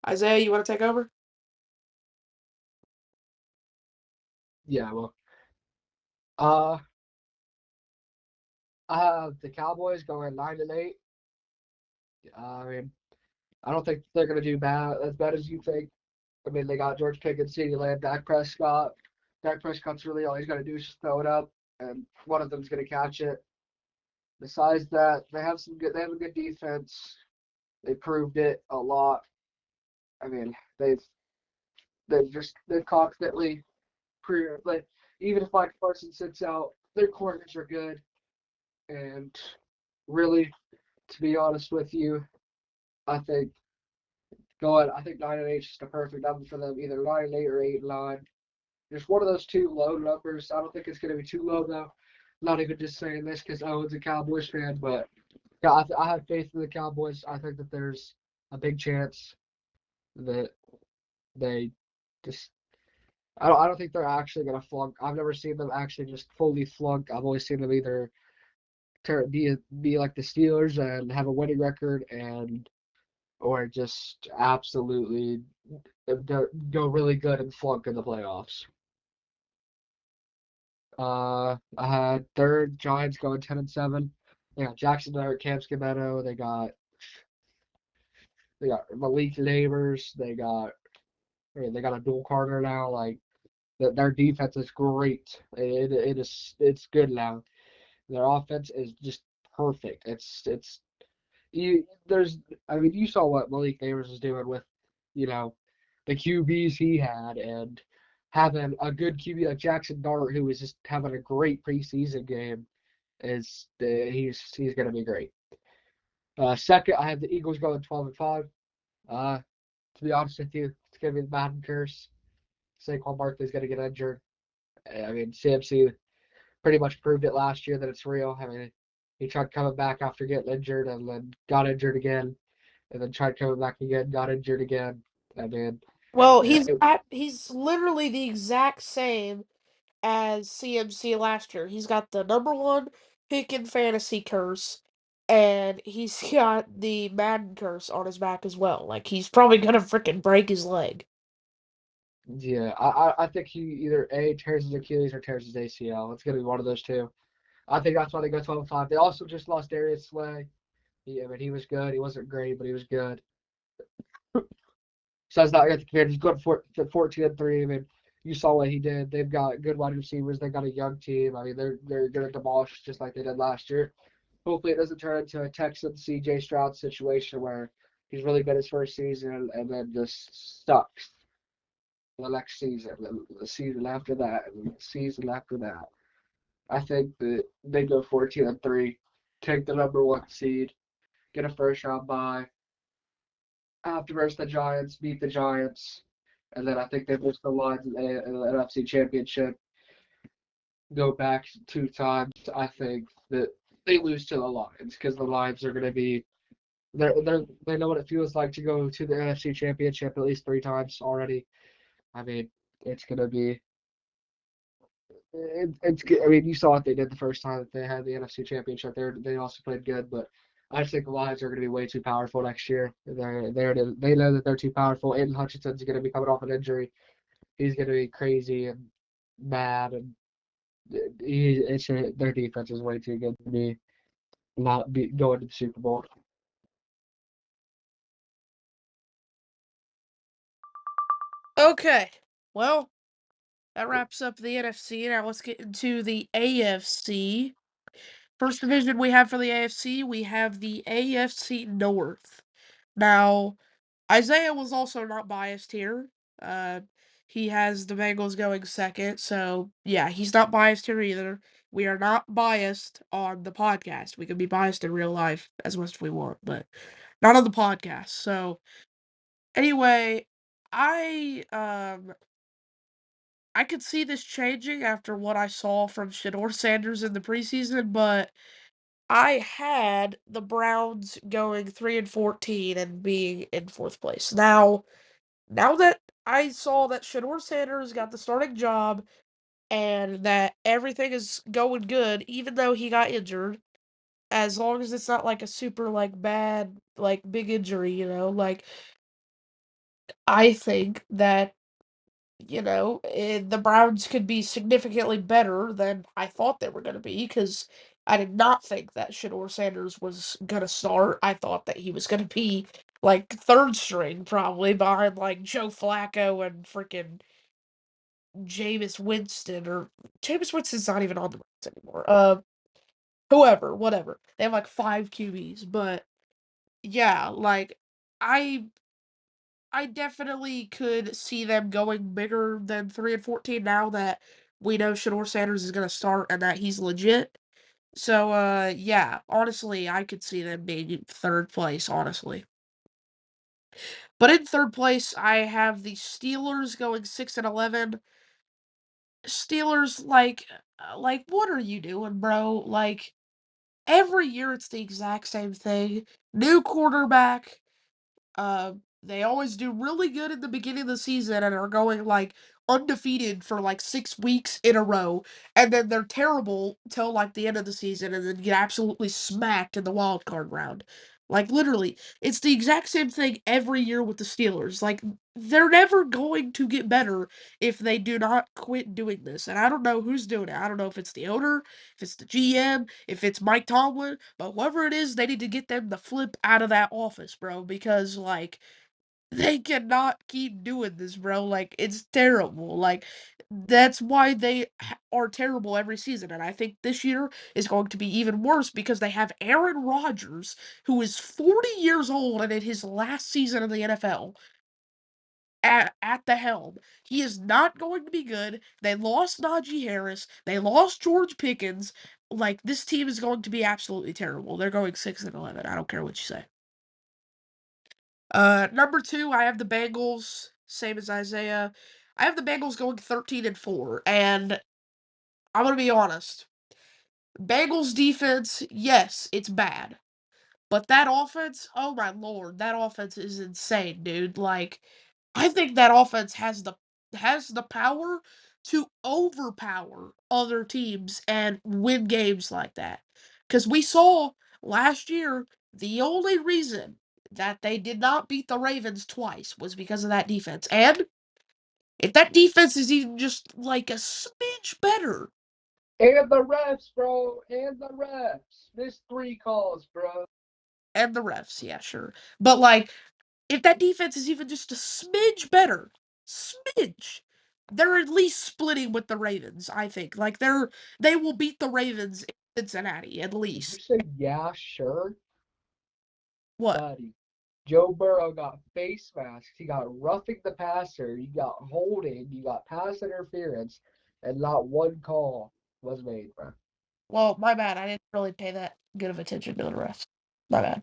Isaiah, you want to take over? Yeah, well, uh, I have the Cowboys going 9-8. I mean, I don't think they're gonna do as bad as you think. I mean, they got George Pickens, CeeDee Lamb, Dak Prescott. Dak Prescott's really all he's got to do is just throw it up, and one of them's going to catch it. Besides that, they have some good. They have a good defense. They proved it a lot. I mean, they've constantly proved like even if Mike Parsons sits out, their corners are good. And really, to be honest with you, I think I think 9-8 is just a perfect number for them. Either 9-8 or 8-9. Just one of those two low numbers. I don't think it's going to be too low though. Not even just saying this because Owen's a Cowboys fan, but yeah, I have faith in the Cowboys. I think that there's a big chance that they just. I don't think they're actually going to flunk. I've never seen them actually just fully flunk. I've always seen them either be like the Steelers and have a winning record and or just absolutely go really good and flunk in the playoffs. I had third Giants going 10-7. They got Jackson Dart, Cam Schemento. They got Malik Neighbors. They got a dual Carter now. Like their defense is great. It's good now. Their offense is just perfect. It's you there's I mean you saw what Malik Neighbors was doing with you know the QBs he had and having a good QB like Jackson Dart who was just having a great preseason game is he's gonna be great. Second, I have the Eagles going 12-5. Uh, to be honest with you, it's gonna be the Madden curse. Saquon Barkley's gonna get injured. I mean, CMC pretty much proved it last year that it's real. I mean, he tried coming back after getting injured and then got injured again, and then tried coming back again, got injured again. I mean, Well, it, he's literally the exact same as CMC last year. He's got the number one pick in fantasy curse, and he's got the Madden curse on his back as well. Like, he's probably gonna freaking break his leg. Yeah, I think he either A, tears his Achilles or tears his ACL. It's gonna be one of those two. I think that's why they go 12-5. They also just lost Darius Slay. I mean, he was good. He wasn't great, but he was good. Besides that, I got the Commanders going 14-3. I mean, you saw what he did. They've got good wide receivers. They got a young team. I mean, they're going to demolish just like they did last year. Hopefully, it doesn't turn into a Texans C.J. Stroud situation where he's really good his first season and then just sucks the next season, the season after that, and the season after that. I think that they go 14-3, take the number one seed, get a first round bye, have to versus the Giants, beat the Giants, and then I think they missed the Lions in the NFC Championship. Go back 2 times. I think that they lose to the Lions because the Lions are going to be they know what it feels like to go to the NFC Championship at least 3 times already. I mean, it's going to be it's good. I mean, you saw what they did the first time that they had the NFC Championship. They also played good, but I just think the Lions are going to be way too powerful next year. They know that they're too powerful. Aiden Hutchinson's going to be coming off an injury. He's going to be crazy and mad, and their defense is way too good to be not be going to the Super Bowl. Okay, well, that wraps up the NFC. Now let's get into the AFC. First division we have for the AFC, we have the AFC North. Now, Isaiah was also not biased here. Uh, he has the Bengals going second, so yeah, he's not biased here either. We are not biased on the podcast. We can be biased in real life as much as we want, but not on the podcast. So anyway, I could see this changing after what I saw from Shedeur Sanders in the preseason, but I had the Browns going 3-14 and being in fourth place. Now that I saw that Shedeur Sanders got the starting job and that everything is going good, even though he got injured, as long as it's not like a super like bad like big injury, like I think that the Browns could be significantly better than I thought they were going to be because I did not think that Shedeur Sanders was going to start. I thought that he was going to be like third string probably behind like Joe Flacco and freaking Jameis Winston or Jameis Winston's not even on the Browns anymore. Whoever, whatever. They have like 5 QBs, but yeah, like I I definitely could see them going bigger than 3-14 now that we know Shedeur Sanders is gonna start and that he's legit. So yeah, honestly, I could see them being in third place, honestly. But in third place, I have the Steelers going 6-11. Steelers, like, what are you doing, bro? Like, every year it's the exact same thing. New quarterback, uh, they always do really good at the beginning of the season and are going like undefeated for like 6 weeks in a row, and then they're terrible till like the end of the season, and then get absolutely smacked in the wild card round. Like literally, it's the exact same thing every year with the Steelers. Like they're never going to get better if they do not quit doing this. And I don't know who's doing it. I don't know if it's the owner, if it's the GM, if it's Mike Tomlin, but whoever it is, they need to get them the flip out of that office, bro, because like they cannot keep doing this, bro. Like it's terrible. Like that's why they are terrible every season, and I think this year is going to be even worse because they have Aaron Rodgers, who is 40 years old and in his last season in the NFL. At the helm. He is not going to be good. They lost Najee Harris. They lost George Pickens. Like, this team is going to be absolutely terrible. They're going 6-11. I don't care what you say. Number two, I have the Bengals, same as Isaiah. I have the Bengals going 13-4, and I'm gonna be honest. Bengals defense, yes, it's bad. But that offense, oh my lord, that offense is insane, dude. Like, I think that offense has the power to overpower other teams and win games like that. Because we saw last year the only reason that they did not beat the Ravens twice was because of that defense. And if that defense is even just like a smidge better, And the refs, bro. And the refs. Missed 3 calls, bro. and the refs, yeah, sure. But like, if that defense is even just a smidge better, smidge, they're at least splitting with the Ravens, I think. Like they will beat the Ravens in Cincinnati, at Did you least. say yeah, sure? What? Buddy. Joe Burrow got face masks. He got roughing the passer. You got holding. You got pass interference. And not one call was made, bro. Well, my bad. I didn't really pay that good of attention to the refs. My bad.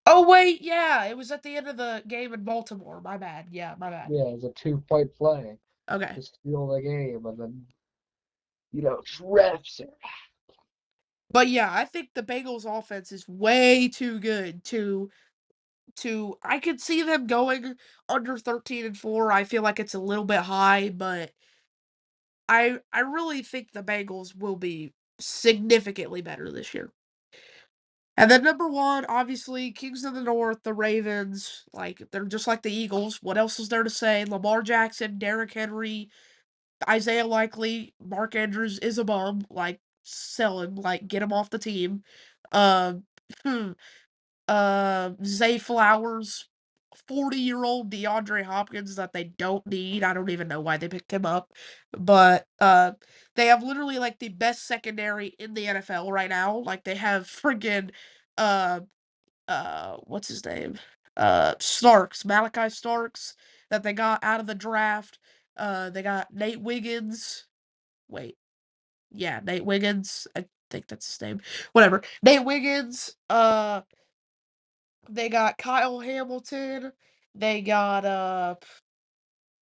Oh wait, yeah, it was at the end of the game in Baltimore. My bad. Yeah, my bad. Yeah, it was a 2-point play Okay. to steal the game. And then, just refs it. But yeah, I think the Bengals offense is way too good to I could see them going under 13-4. I feel like it's a little bit high, but I really think the Bengals will be significantly better this year. And then number one, obviously, Kings of the North, the Ravens, like they're just like the Eagles. What else is there to say? Lamar Jackson, Derrick Henry, Isaiah Likely, Mark Andrews is a bum. Like sell him, like get him off the team. Uh, Zay Flowers, 40-year-old DeAndre Hopkins that they don't need. I don't even know why they picked him up. But they have literally like the best secondary in the NFL right now. Like they have friggin' uh what's his name? Starks, Malachi Starks that they got out of the draft. They got Nate Wiggins. Wait. Yeah, Nate Wiggins. I think that's his name. Whatever. Nate Wiggins. They got Kyle Hamilton. They got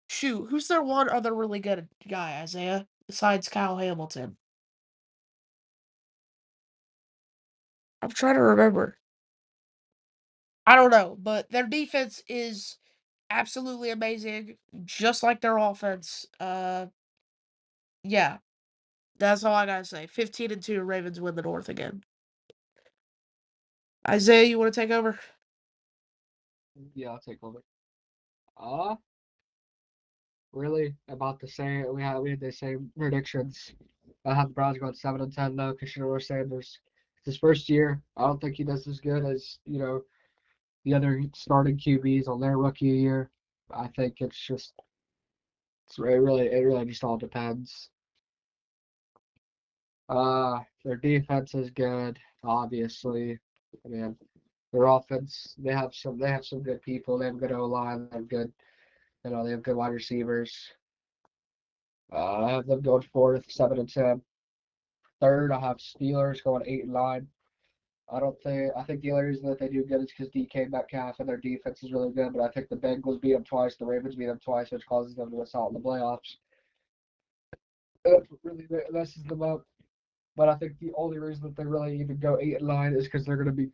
shoot, who's their one other really good guy, Isaiah, besides Kyle Hamilton? I'm trying to remember. I don't know, but their defense is absolutely amazing, just like their offense. Yeah, that's all I gotta say. 15-2, Ravens win the North again. Isaiah, you want to take over? Yeah, I'll take over. Uh, really about the same. We had the same predictions. I have the Browns going 7-10 though, because Shedeur Sanders. It's his first year. I don't think he does as good as, the other starting QBs on their rookie year. I think it really just all depends. Their defense is good, obviously. I mean, their offense, they have some good people. They have good O line. They have good wide receivers. I have them going fourth, 7-10. Third, I have Steelers going 8-9. I think the only reason that they do good is because DK Metcalf and their defense is really good, but I think the Bengals beat them twice, the Ravens beat them twice, which causes them to miss out in the playoffs. That's what really messes them up. But I think the only reason that they really even go 8-9 is because they're gonna beat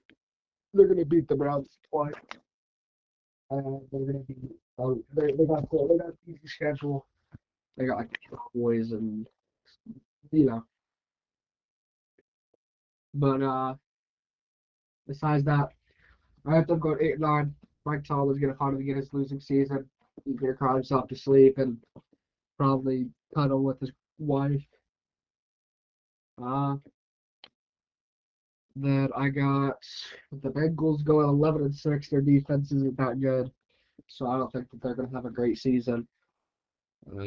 the Browns twice. They're gonna be they got an easy schedule. They got like the Cowboys and you know. But besides that, I have them going 8-9. Mike Tomlin's gonna finally get his losing season. He's gonna cry himself to sleep and probably cuddle with his wife. Uh, then I got the Bengals going 11-6. Their defense isn't that good, so I don't think that they're gonna have a great season. Uh,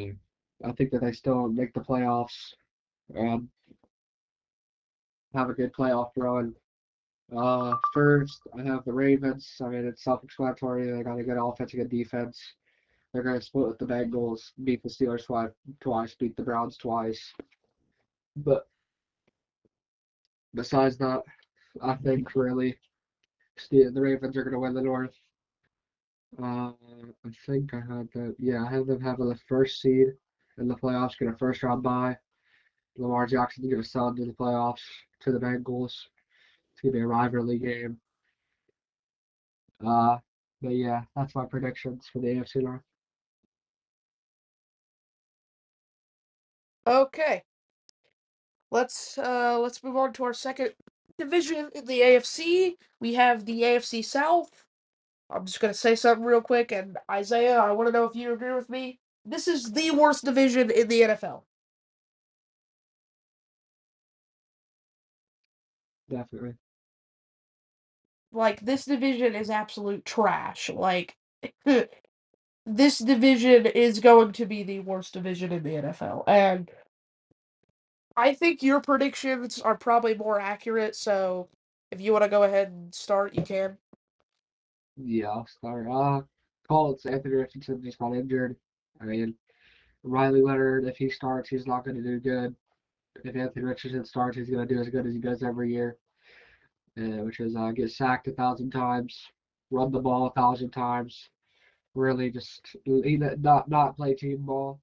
I think that they still make the playoffs and have a good playoff run. First, I have the Ravens. I mean, it's self-explanatory. They got a good offense, a good defense. They're going to split with the Bengals, beat the Steelers twice, beat the Browns twice. But besides that, I think really the Ravens are going to win the North. I think I have them having the first seed in the playoffs, get a first round bye. Lamar Jackson's going to sell into the playoffs to the Bengals. It's going to be a rivalry game. Uh, but yeah, that's my predictions for the AFC North. Okay, let's move on to our second division in the AFC. We have the AFC South. I'm just gonna say something real quick, and Isaiah, I want to know if you agree with me. This is the worst division in the NFL. Definitely. Like, this division is absolute trash. Like, this division is going to be the worst division in the NFL. And I think your predictions are probably more accurate, so if you want to go ahead and start, you can. Yeah, I'll start. Colts, Anthony Richardson just got injured. I mean, Riley Leonard, if he starts, he's not going to do good. If Anthony Richardson starts, he's going to do as good as he does every year, which is get sacked 1,000 times, run the ball 1,000 times, really just not play team ball.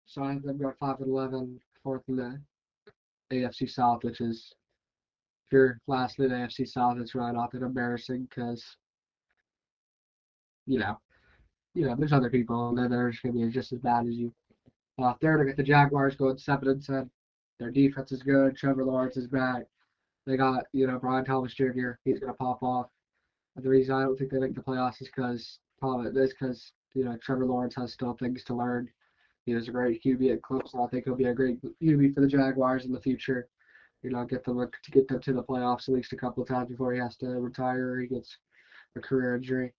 So I have them go 5-11, fourth in the AFC South, which is if you're last in the AFC South, it's really not that embarrassing because you know there's other people and they're just gonna be just as bad as you. Third, I got the Jaguars going 7-10. Their defense is good. Trevor Lawrence is back. They got Brian Thomas Jr. He's gonna pop off. And the reason I don't think they make the playoffs is because Trevor Lawrence has still things to learn. He was a great QB at Clemson. I think he'll be a great QB for the Jaguars in the future. Get them to the playoffs at least a couple of times before he has to retire or he gets a career injury.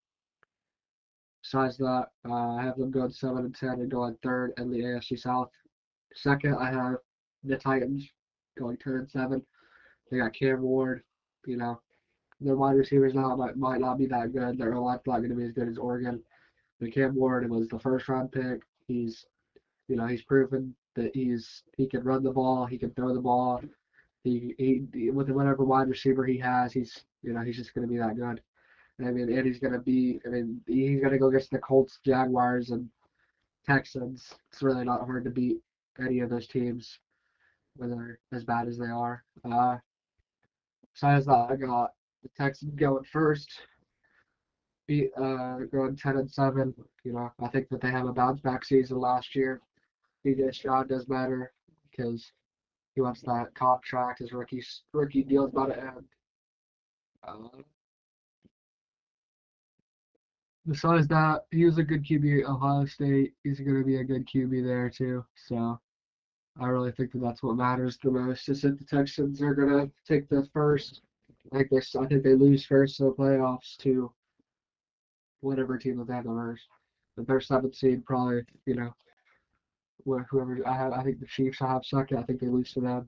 Besides that, I have them going 7-10 and going third in the AFC South. Second, I have the Titans going 10-7. They got Cam Ward. You know, their wide receivers now might not be that good. Their line's not going to be as good as Oregon. But Cam Ward was the first round pick. He's proven that he can run the ball, he can throw the ball. He with whatever wide receiver he has, he's just going to be that good. I mean, and he's going to go against the Colts, Jaguars, and Texans. It's really not hard to beat any of those teams, whether they're as bad as they are. Besides that, I got the Texans going first, going 10-7. I think that they have a bounce back season last year. DJ Stroud does better because he wants that contract. His rookie deal's about to end. Uh, Besides that, he was a good QB at Ohio State. He's going to be a good QB there too. So I really think that that's what matters the most. Is that the Texans are going to take the first. I think they lose first in the playoffs to whatever team that they have the worst. But their seventh seed probably, whoever I think the Chiefs I have second. I think they lose to them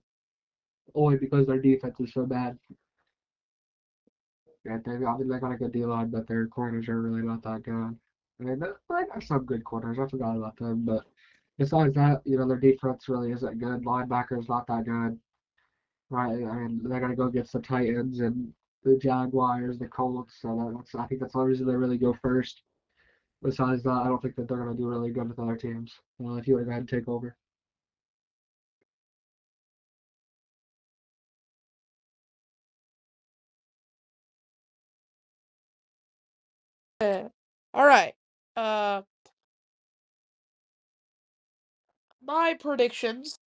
only because their defense is so bad. Yeah, they got a good D line, but their corners are really not that good. I mean, they got some good corners. I forgot about them, but besides that, their defense really isn't good. Linebackers not that good, right? I mean, they're gonna go against the Titans and the Jaguars, the Colts. So I think that's the only reason they really go first. Besides that, I don't think that they're gonna do really good with other teams. If you want to go ahead and take over. All right. Uh, my predictions.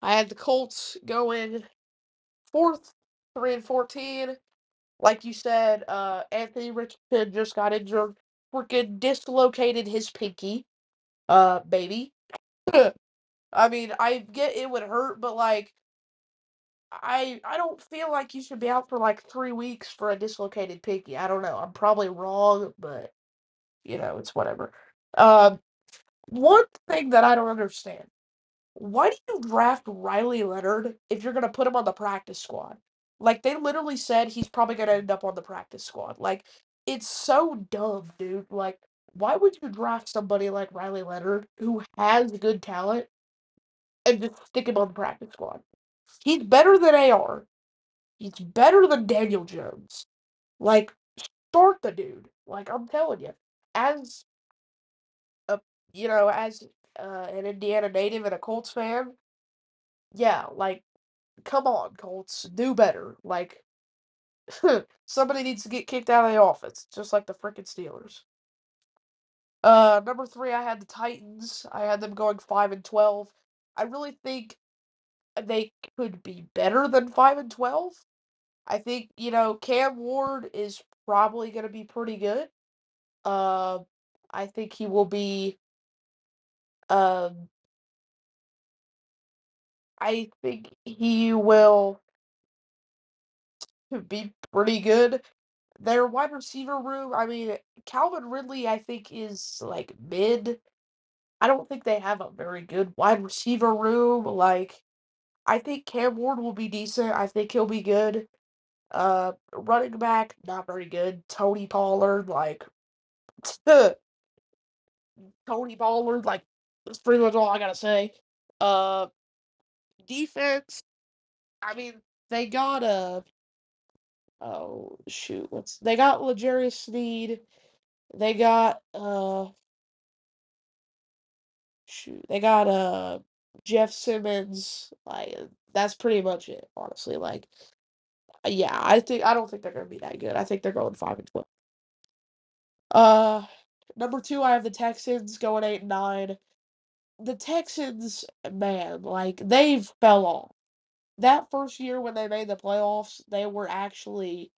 I had the Colts going fourth, 3-14. Like you said, Anthony Richardson just got injured. Freaking dislocated his pinky. Baby. I mean, I get it would hurt, but like, I don't feel like you should be out for like 3 weeks for a dislocated pinky. I don't know. I'm probably wrong, but it's whatever. Um, one thing that I don't understand. Why do you draft Riley Leonard if you're gonna put him on the practice squad? Like they literally said he's probably gonna end up on the practice squad. Like it's so dumb, dude. Like why would you draft somebody like Riley Leonard who has good talent and just stick him on the practice squad? He's better than AR. He's better than Daniel Jones. Like start the dude. Like I'm telling you, as a as an Indiana native and a Colts fan, yeah, like come on, Colts, do better. Like, somebody needs to get kicked out of the office, just like the frickin' Steelers. Number three, I had the Titans. I had them going 5-12. I really think they could be better than 5-12. I think, Cam Ward is probably going to be pretty good. Um, I think he will be. Um, I think he will be pretty good. Their wide receiver room, I mean, Calvin Ridley, I think, is like mid. I don't think they have a very good wide receiver room. Like, I think Cam Ward will be decent. I think he'll be good. Running back, not very good. Tony Pollard, like, Tony Pollard, like, that's pretty much all I gotta say. Uh, Defense, I mean, they got oh shoot, they got L'Jarius Sneed. They got shoot, they got Jeff Simmons. Like, that's pretty much it, honestly. Like, yeah, I don't think they're gonna be that good. I think they're going 5-12. Uh, Number two, I have the Texans going 8-9. The Texans, man, like, they've fell off. That first year when they made the playoffs, they were actually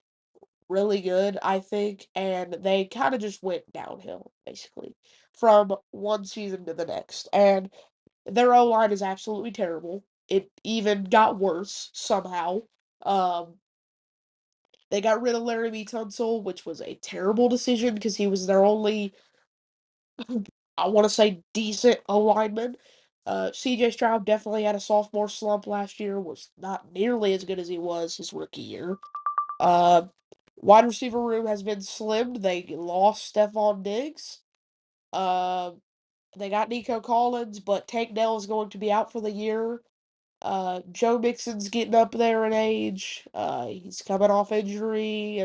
really good, I think, and they kind of just went downhill, basically, from one season to the next. And their O line is absolutely terrible. It even got worse somehow. Um, they got rid of Larry Tunsil, which was a terrible decision because he was their only, I want to say, decent O lineman. CJ Stroud definitely had a sophomore slump last year, was not nearly as good as he was his rookie year. Uh, Wide receiver room has been slimmed. They lost Stephon Diggs. Uh, they got Nico Collins, but Tank Dell is going to be out for the year. Joe Mixon's getting up there in age. He's coming off injury.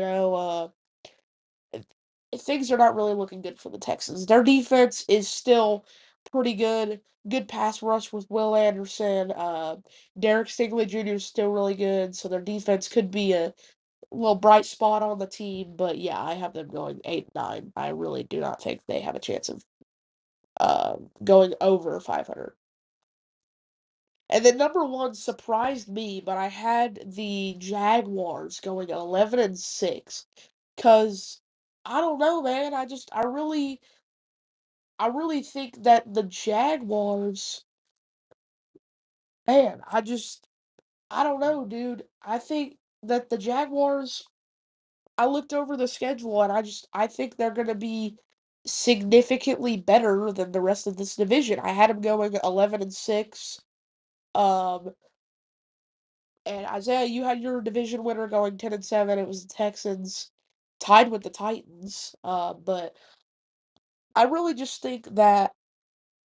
Things are not really looking good for the Texans. Their defense is still pretty good. Good pass rush with Will Anderson. Derek Stingley Jr. is still really good, so their defense could be a little bright spot on the team. But yeah, I have them going 8-9. I really do not think they have a chance of going over 500. And then number one surprised me, but I had the Jaguars going 11-6, cause I don't know, man. I really think that the Jaguars, man. I don't know, dude. I think that the Jaguars. I looked over the schedule and I think they're gonna be significantly better than the rest of this division. I had them going 11-6. Um, And Isaiah, you had your division winner going 10-7. It was the Texans, tied with the Titans. But I really just think that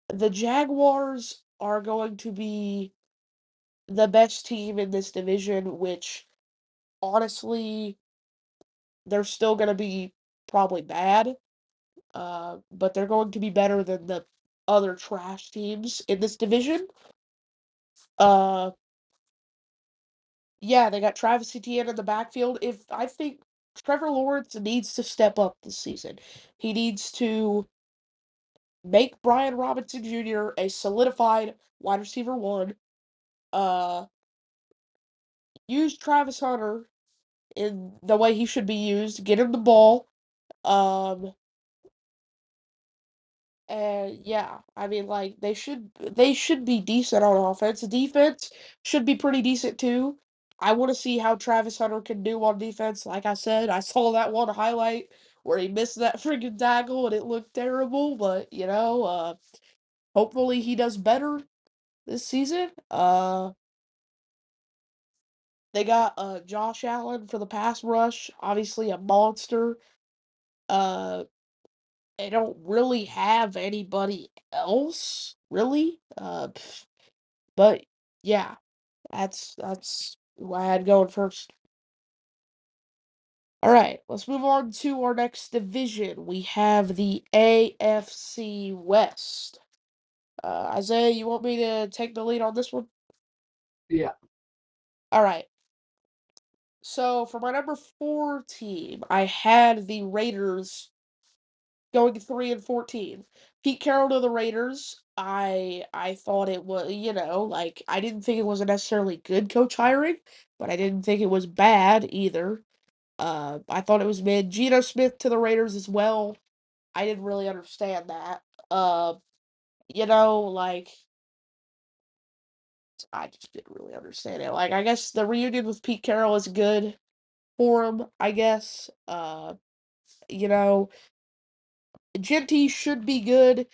the Jaguars are going to be the best team in this division, which honestly, they're still going to be probably bad. But they're going to be better than the other trash teams in this division. Uh, Yeah, they got Travis Etienne in the backfield. If I think Trevor Lawrence needs to step up this season. He needs to make Brian Robinson Jr. a solidified wide receiver one. Uh, Use Travis Hunter in the way he should be used. Get him the ball. Um, And yeah, I mean, like, they should be decent on offense. Defense should be pretty decent too. I want to see how Travis Hunter can do on defense. Like I said, I saw that one highlight where he missed that freaking tackle and it looked terrible, but hopefully he does better this season. They got Josh Allen for the pass rush, obviously a monster. Uh they don't really have anybody else, really. But yeah, that's who I had going first. All right, let's move on to our next division. We have the AFC West. Isaiah, you want me to take the lead on this one? Yeah. All right. So for my number four team, I had the Raiders going 3-14. Pete Carroll to the Raiders. I thought it was, like I didn't think it was a necessarily good coach hiring, but I didn't think it was bad either. I thought it was mid. Geno Smith to the Raiders as well. I didn't really understand that. Uh, like I just didn't really understand it. Like I guess the reunion with Pete Carroll is good for him, I guess. You know, Genty should be good,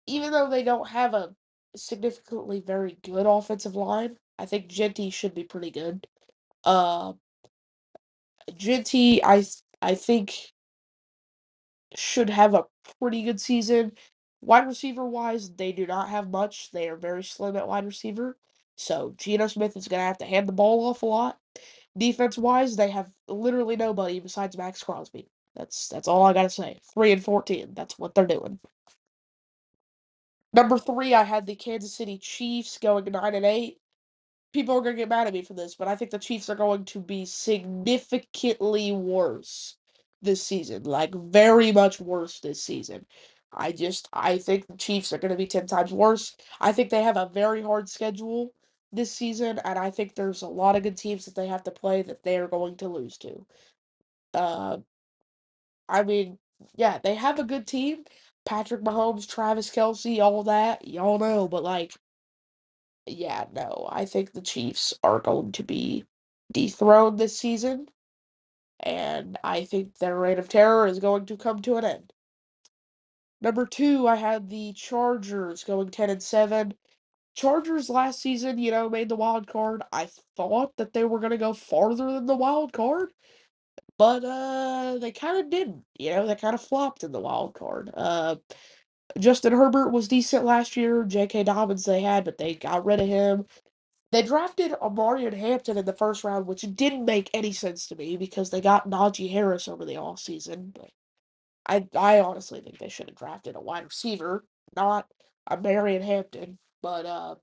even though they don't have a significantly very good offensive line. I think Genty should be pretty good. Uh, Genty, I think should have a pretty good season. Wide receiver wise, they do not have much. They are very slim at wide receiver. So Geno Smith is gonna have to hand the ball off a lot. Defense wise, they have literally nobody besides Max Crosby. That's all I gotta say. 3-14. That's what they're doing. Number three, I had the Kansas City Chiefs going 9-8. People are going to get mad at me for this, but I think the Chiefs are going to be significantly worse this season. Like, very much worse this season. I think the Chiefs are going to be 10 times worse. I think they have a very hard schedule this season, and I think there's a lot of good teams that they have to play that they are going to lose to. Uh, I mean, yeah, they have a good team. Patrick Mahomes, Travis Kelce, all that, y'all know, but like, yeah, no, I think the Chiefs are going to be dethroned this season, and I think their reign of terror is going to come to an end. Number two, I had the Chargers going 10-7. Chargers last season, made the wild card. I thought that they were going to go farther than the wild card, but they kind of didn't. They kind of flopped in the wild card. Justin Herbert was decent last year. J.K. Dobbins they had, but they got rid of him. They drafted Amarian Hampton in the first round, which didn't make any sense to me because they got Najee Harris over the offseason. But I honestly think they should have drafted a wide receiver, not a Marion Hampton. But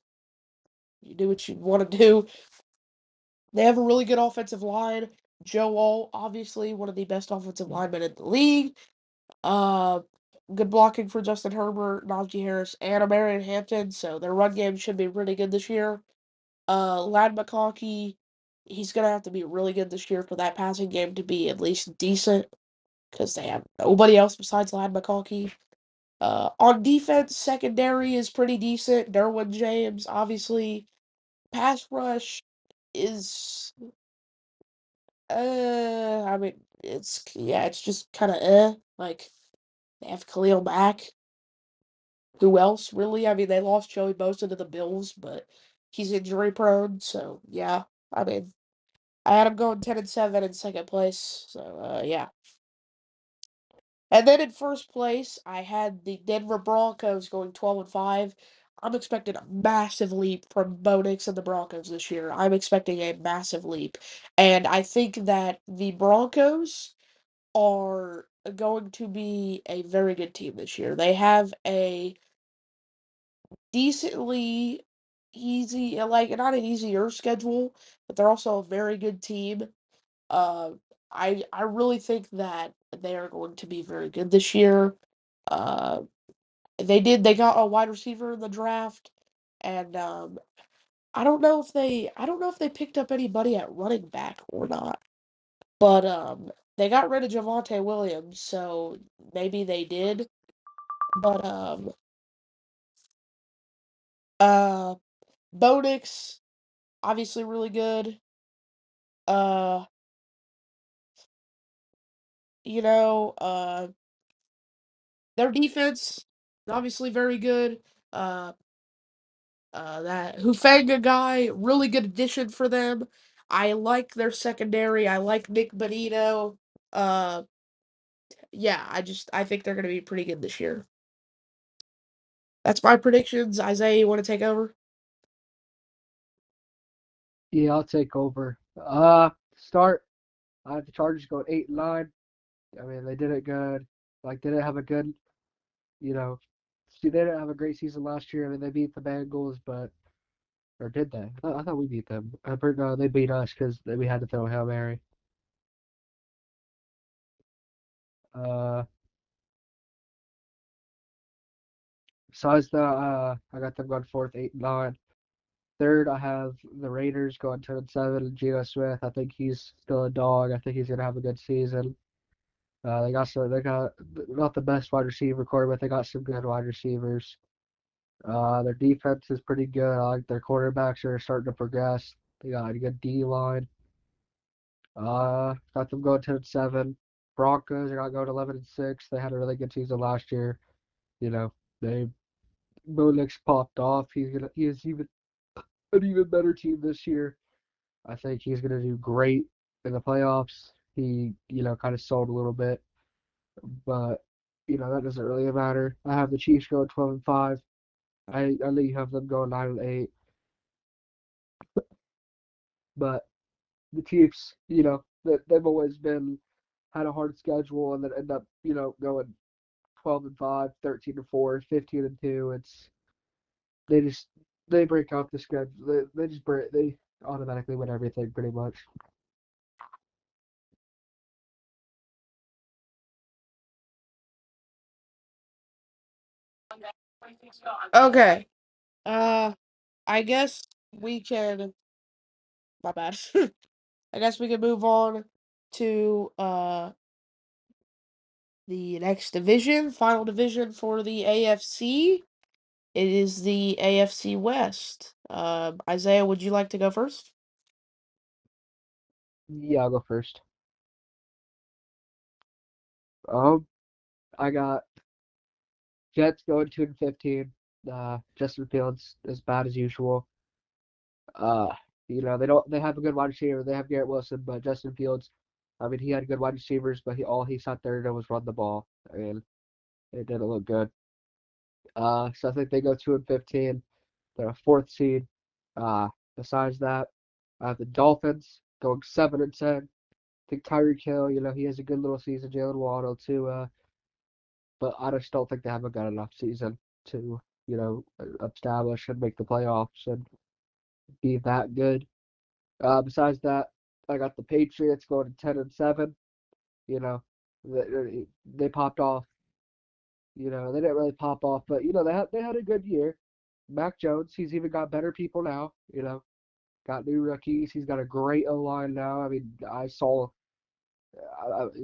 you do what you want to do. They have a really good offensive line. Joe Wall, obviously one of the best offensive linemen in the league. Uh, Good blocking for Justin Herbert, Najee Harris, and Marion Hampton. So their run game should be really good this year. Ladd McConkey, he's gonna have to be really good this year for that passing game to be at least decent because they have nobody else besides Ladd McConkey. On defense, secondary is pretty decent. Derwin James, obviously. Pass rush is, I mean, it's just kind of Like they have Khalil Mack. Who else really? I mean, they lost Joey Bosa to the Bills, but he's injury prone. So yeah, I mean, I had him going 10-7 in second place. So yeah. And then in first place, I had the Denver Broncos going 12-5. I'm expecting a massive leap from Bo Nix and the Broncos this year. I'm expecting a massive leap. And I think that the Broncos are going to be a very good team this year. They have a decently easy, like not an easier schedule, but they're also a very good team. Uh, I really think that they are going to be very good this year. Uh, they got a wide receiver in the draft, and I don't know if they picked up anybody at running back or not, but they got rid of Javonte Williams, so maybe they did. But uh, Bo Nix, obviously really good. Uh, their defense is obviously very good. Uh, that Hufanga guy, really good addition for them. I like their secondary. I like Nick Bonito. Uh, yeah, I think they're gonna be pretty good this year. That's my predictions. Isaiah, you want to take over? Yeah, I'll take over. Start. I have the Chargers going 8-9. I mean, they did it good. Like, they didn't have a good, you know, see, they didn't have a great season last year. I mean, they beat the Bengals, but or did they? I thought we beat them. No, they beat us because we had to throw a Hail Mary. Uh, Besides that, I got them going fourth, 8 and 9. Third, I have the Raiders going 10 and 7, and Geno Smith. I think he's still a dog. I think he's gonna have a good season. They got not the best wide receiver core, but they got some good wide receivers. Their defense is pretty good. I like their quarterbacks are starting to progress. They got a good D line. Got them going 10 and 7. Broncos, I got going 11 and 6. They had a really good season last year. You know, they Bo Nix popped off. He is even an even better team this year. I think he's gonna do great in the playoffs. He, kind of sold a little bit, but that doesn't really matter. I have the Chiefs going 12 and 5. I only have them going 9 and 8, but the Chiefs, they've always been had a hard schedule and then end up, going 12 and 5, 13 and 4, 15 and 2. They just they break out the schedule. They automatically win everything pretty much. Okay. Uh, I guess we can. My bad. I guess we can move on to the next division, final division for the AFC. It is the AFC West. Isaiah, would you like to go first? Yeah, I'll go first. Um, I got Jets going 2 and 15. Justin Fields as bad as usual. Uh, they have a good wide receiver. They have Garrett Wilson, but Justin Fields, I mean, he had good wide receivers, but he sat there and did was run the ball. I mean, it didn't look good. So I think they go 2 and 15. They're a fourth seed. Uh, Besides that, I have the Dolphins going 7 and 10. I think Tyreek Hill, he has a good little season. Jalen Waddle too, but I just don't think they have a good enough season to, establish and make the playoffs and be that good. Besides that, I got the Patriots going to 10 and 7. You know, they popped off. They didn't really pop off, but they had a good year. Mac Jones, he's even got better people now. Got new rookies. He's got a great O line now. I mean, I saw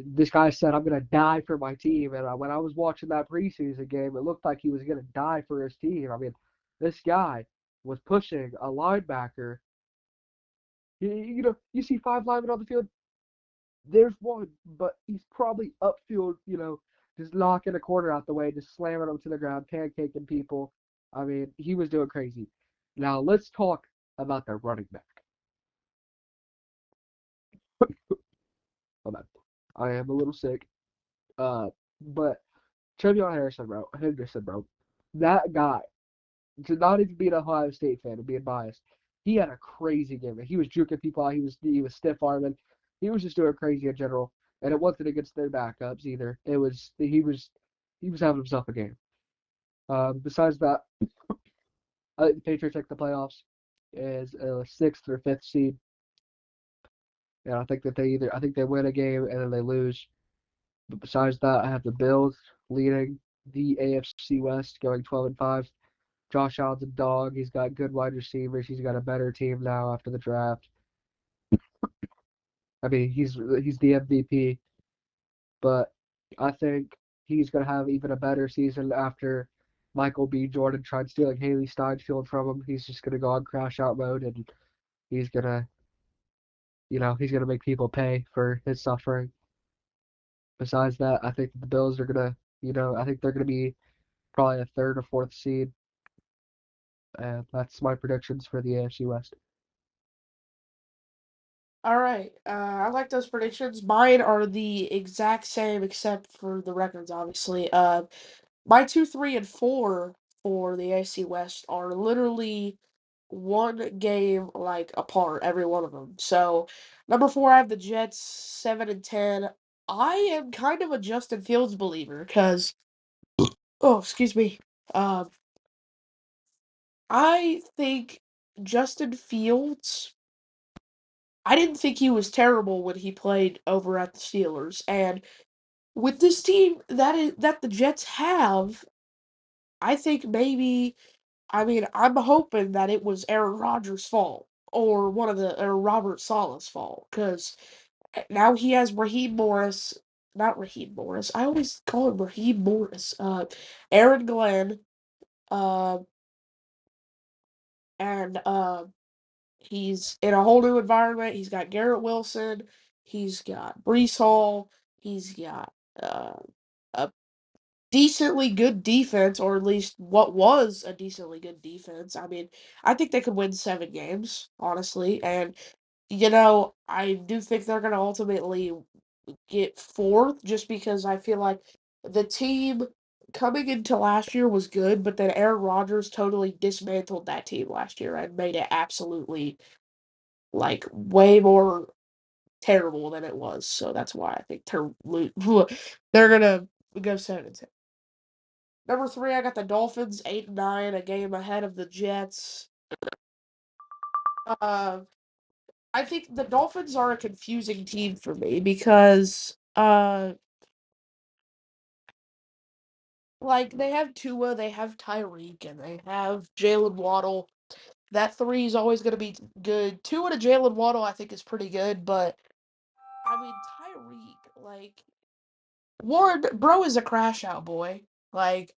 this guy said, "I'm gonna die for my team," and when I was watching that preseason game, it looked like he was gonna die for his team. I mean, this guy was pushing a linebacker. You see five linemen on the field. There's one, but he's probably upfield, just knocking a corner out the way, just slamming them to the ground, pancaking people. I mean, he was doing crazy. Now let's talk about their running back. Hold on. I am a little sick. But Trevion Henderson, bro, that guy, to not even be an Ohio State fan and being biased, he had a crazy game. He was juking people out. He was stiff arming. He was just doing crazy in general, and it wasn't against their backups either. He was having himself a game. Besides that, I think the Patriots make the playoffs as a sixth or fifth seed, and I think they win a game and then they lose. But besides that, I have the Bills leading the AFC West, going 12 and 5. Josh Allen's a dog. He's got good wide receivers. He's got a better team now after the draft. I mean, he's the MVP, but I think he's gonna have even a better season after Michael B. Jordan tried stealing Haley Steinfeld from him. He's just gonna go on crash out mode, and he's gonna, he's gonna make people pay for his suffering. Besides that, I think the Bills are gonna, I think they're gonna be probably a third or fourth seed, and that's my predictions for the AFC West. All right. I like those predictions. Mine are the exact same except for the records, obviously. My 2, 3, and 4 for the AC West are literally one game like apart, every one of them. So, number 4, I have the Jets 7 and 10. I am kind of a Justin Fields believer because, oh, excuse me. Um, I think Justin Fields. I didn't think he was terrible when he played over at the Steelers, and with this team that the Jets have, I think maybe I mean, I'm hoping that it was Aaron Rodgers' fault or one of the or Robert Saleh's fault because now he has Raheem Morris, not Raheem Morris. I always call him Raheem Morris. Aaron Glenn, uh, and he's in a whole new environment. He's got Garrett Wilson. He's got Brees Hall. He's got uh, a decently good defense, or at least what was a decently good defense. I mean, I think they could win 7 games, honestly. And, I do think they're going to ultimately get fourth just because I feel like the team coming into last year was good, but then Aaron Rodgers totally dismantled that team last year and made it absolutely like way more terrible than it was. So that's why I think they're gonna go 7-10. Number three, I got the Dolphins 8-9, a game ahead of the Jets. Uh, I think the Dolphins are a confusing team for me because like they have Tua, they have Tyreek, and they have Jalen Waddle. That three is always gonna be good. Tua to Jalen Waddle, I think, is pretty good, but I mean Tyreek, like one, bro is a crash out boy. Like,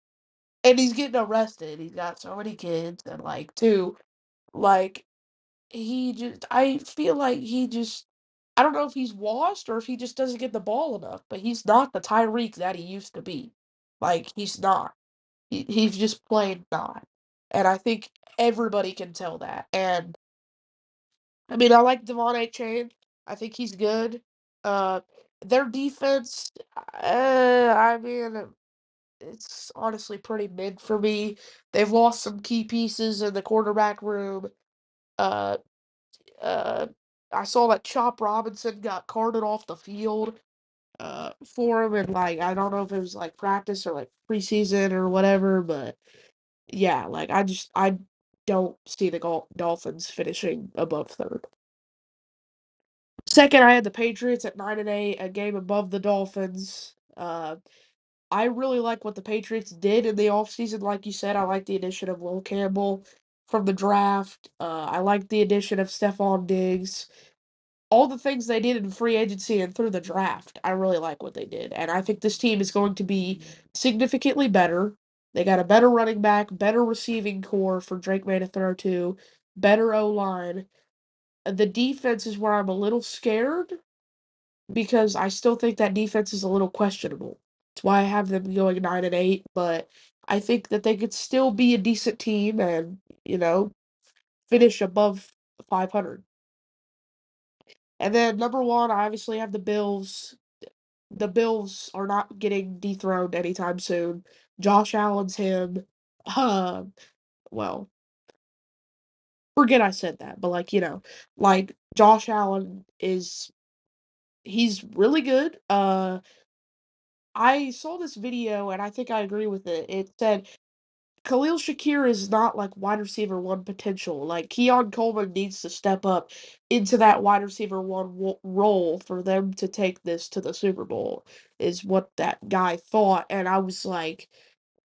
and he's getting arrested. He's got so many kids, and like two, like I feel like I don't know if he's washed or if he just doesn't get the ball enough, but he's not the Tyreek that he used to be. Like, he's not. He's just plain not. And I think everybody can tell that. And I mean, I like Devon A. Chain. I think he's good. Uh, their defense, I mean, it's honestly pretty mid for me. They've lost some key pieces in the quarterback room. Uh, uh, I saw that Chop Robinson got carted off the field for him, and like I don't know if it was like practice or like preseason or whatever, but yeah, like I don't see the Dolphins finishing above third. Second, I had the Patriots at 9-8, a game above the Dolphins. I really like what the Patriots did in the offseason. Like you said, I like the addition of Will Campbell from the draft. I like the addition of Stephon Diggs. All the things they did in free agency and through the draft, I really like what they did. And I think this team is going to be significantly better. They got a better running back, better receiving core for Drake May to throw to, better O line. The defense is where I'm a little scared because I still think that defense is a little questionable. That's why I have them going 9-8, but I think that they could still be a decent team and, finish above 500. And then number one, I obviously have the Bills. The Bills are not getting dethroned anytime soon. Josh Allen's him. Uh, well, forget I said that, but like Josh Allen he's really good. I saw this video and I think I agree with it. It said Khalil Shakir is not like wide receiver one potential. Like Keon Coleman needs to step up into that wide receiver one role for them to take this to the Super Bowl, is what that guy thought. And I was like,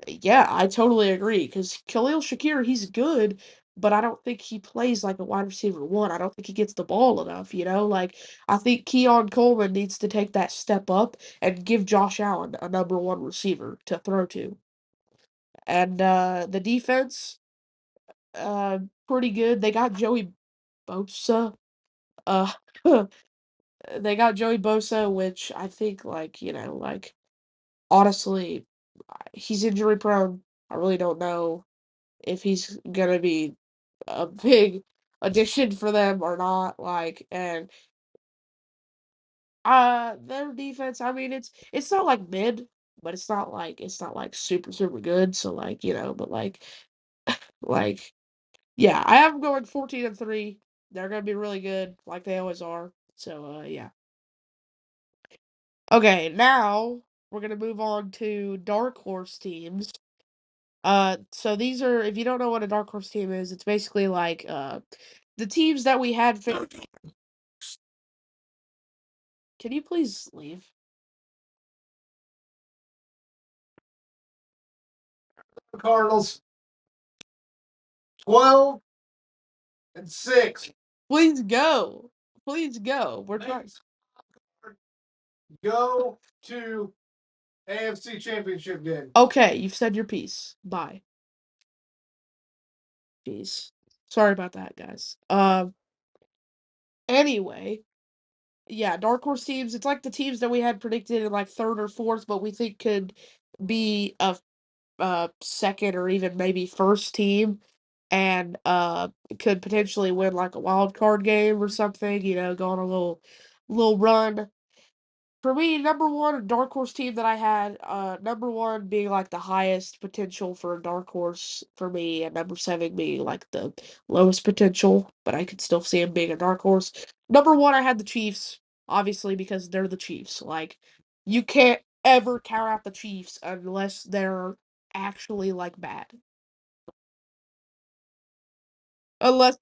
yeah, I totally agree. Because Khalil Shakir, he's good, but I don't think he plays like a wide receiver one. I don't think he gets the ball enough. Like, I think Keon Coleman needs to take that step up and give Josh Allen a number one receiver to throw to. And the defense, uh, pretty good. They got Joey Bosa. Uh, they got Joey Bosa, which I think, like honestly, he's injury prone. I really don't know if he's gonna be a big addition for them or not. Like, and their defense. I mean, it's not like mid, but it's not like super super good. So but like yeah, I have them going 14-3. They're gonna be really good, like they always are. So yeah. Okay, now we're gonna move on to dark horse teams. So these are, if you don't know what a dark horse team is, it's basically like the teams that we had. Can you please leave? Cardinals. 12-6. Please go. Please go. We're trying. Go to AFC Championship game. Okay, you've said your piece. Bye. Jeez. Sorry about that, guys. Anyway, yeah, dark horse teams. It's like the teams that we had predicted in like third or fourth, but we think could be a second or even maybe first team, and could potentially win like a wild card game or something. You know, go on a little run. For me, number one dark horse team that I had, number one being like the highest potential for a dark horse for me, and number seven being like the lowest potential, but I could still see him being a dark horse. Number one, I had the Chiefs, obviously, because they're the Chiefs. Like, you can't ever count out the Chiefs unless they're actually like bad. Unless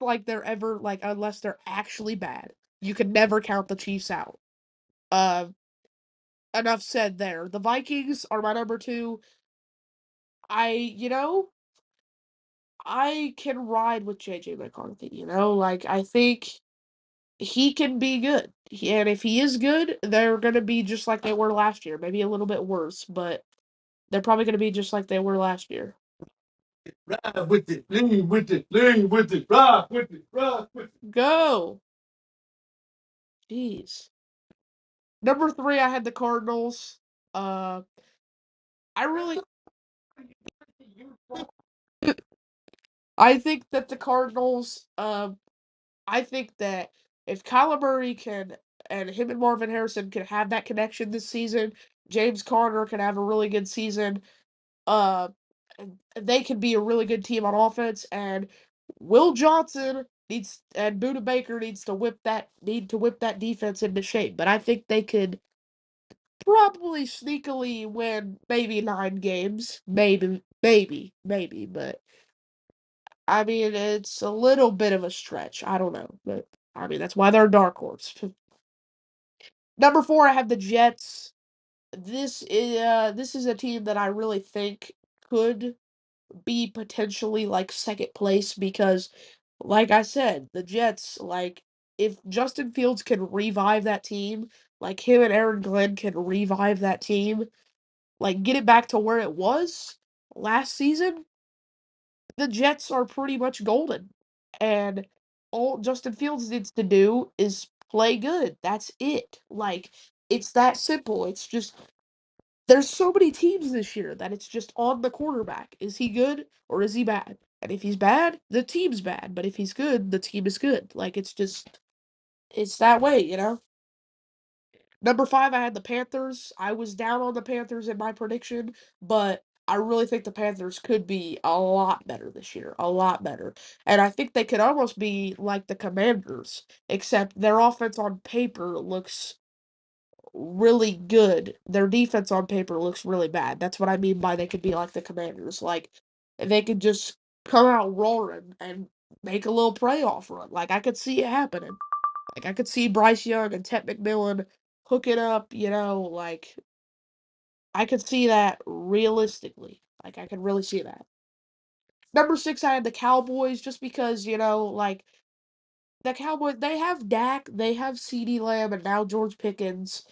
they're actually bad. You can never count the Chiefs out. Uh, Enough said there. The Vikings are my number two. You know, I can ride with JJ McCarthy, you know? Like, I think he can be good. And if he is good, they're going to be just like they were last year. Maybe a little bit worse, but they're probably going to be just like they were last year. Ride with it, lean with it, lean with it, ride with it, ride with it. Go! Jeez. Number three, I had the Cardinals. Uh, I really. I think that the Cardinals, I think that if Kyler Murray can and him and Marvin Harrison can have that connection this season, James Conner can have a really good season. Uh, they could be a really good team on offense, and Will Johnson needs and Buda Baker need to whip that defense into shape. But I think they could probably sneakily win maybe 9 games, maybe, but I mean, it's a little bit of a stretch. I don't know, but I mean that's why they're a dark horse. Number four, I have the Jets. This is a team that I really think could be potentially like second place because, like I said, the Jets, like if Justin Fields can revive that team, like him and Aaron Glenn can revive that team, like get it back to where it was last season, the Jets are pretty much golden. And all Justin Fields needs to do is play good. That's it. Like, it's that simple. It's just, there's so many teams this year that it's just on the quarterback. Is he good or is he bad? And if he's bad, the team's bad. But if he's good, the team is good. Like, it's that way, you know? Number five, I had the Panthers. I was down on the Panthers in my prediction, but I really think the Panthers could be a lot better this year. A lot better. And I think they could almost be like the Commanders, except their offense on paper looks really good. Their defense on paper looks really bad. That's what I mean by they could be like the Commanders. Like, they could just come out roaring and make a little playoff run. Like, I could see it happening. Like I could see Bryce Young and Ted McMillan hook it up, you know, like I could see that realistically. Like I could really see that. Number six, I had the Cowboys just because, you know, like the Cowboys they have Dak, they have CeeDee Lamb and now George Pickens.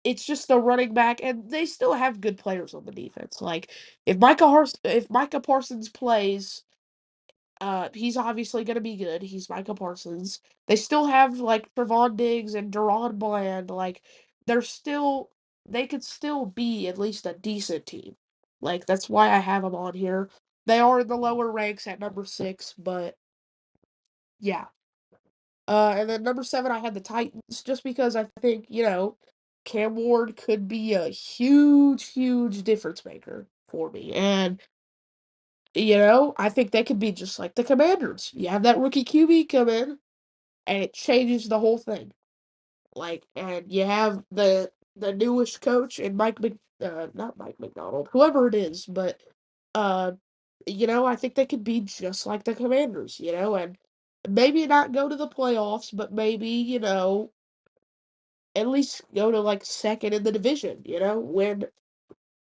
It's just the running back and they still have good players on the defense. Like if Micah Parsons plays, he's obviously going to be good. He's Micah Parsons. They still have like Trevon Diggs and Deron Bland. Like they're still, they could still be at least a decent team. Like that's why I have them on here. They are in the lower ranks at number six, but yeah. And then number seven, I had the Titans just because I think Cam Ward could be a huge difference maker for me, and I think they could be just like the Commanders. You have that rookie QB come in, and it changes the whole thing. Like, and you have the newish coach and not Mike McDonald, whoever it is, but uh, I think they could be just like the Commanders. And maybe not go to the playoffs, but maybe at least go to like second in the division. Win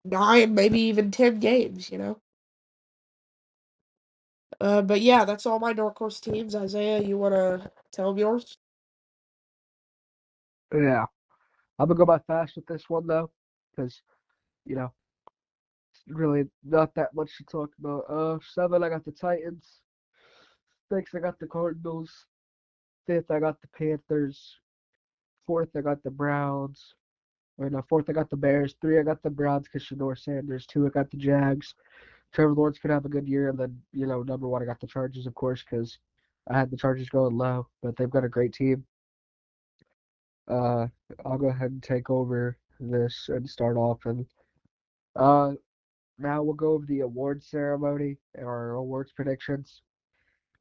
9, maybe even 10 games. But yeah, that's all my dark horse teams. Isaiah, you wanna tell them yours? Yeah, I'm gonna go by fast with this one though, because you know, really not that much to talk about. Seven, I got the Titans. Six, I got the Cardinals. Fifth, I got the Panthers. Fourth, I got the Browns. Or no, fourth, I got the Bears. Three, I got the Browns because Shador Sanders. Two, I got the Jags. Trevor Lawrence could have a good year. And then, number one, I got the Chargers, of course, because I had the Chargers going low, but they've got a great team. Uh, I'll go ahead and take over this and start off. And uh, now we'll go over the awards ceremony and our awards predictions.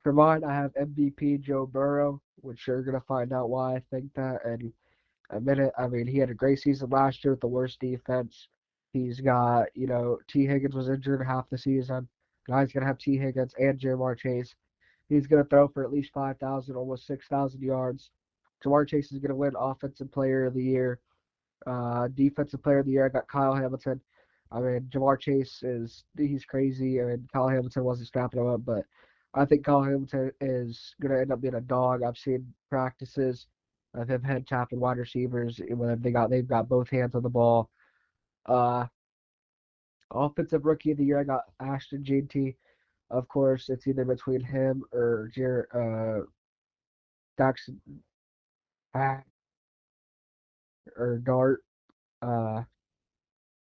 For mine, I have MVP Joe Burrow, which you're gonna find out why I think that in a minute. I mean, he had a great season last year with the worst defense. He's got, T. Higgins was injured half the season. Now he's gonna have T. Higgins and Jamar Chase. He's gonna throw for at least 5,000, almost 6,000 yards. Jamar Chase is gonna win Offensive Player of the Year. Defensive Player of the Year, I got Kyle Hamilton. I mean, Jamar Chase he's crazy. I mean, Kyle Hamilton wasn't strapping him up, but I think Kyle Hamilton is going to end up being a dog. I've seen practices of him head tapping wide receivers when they've got both hands on the ball. Uh, Offensive Rookie of the Year, I got Ashton Jeanty. Of course, it's either between him or Daxon or Dart. Uh,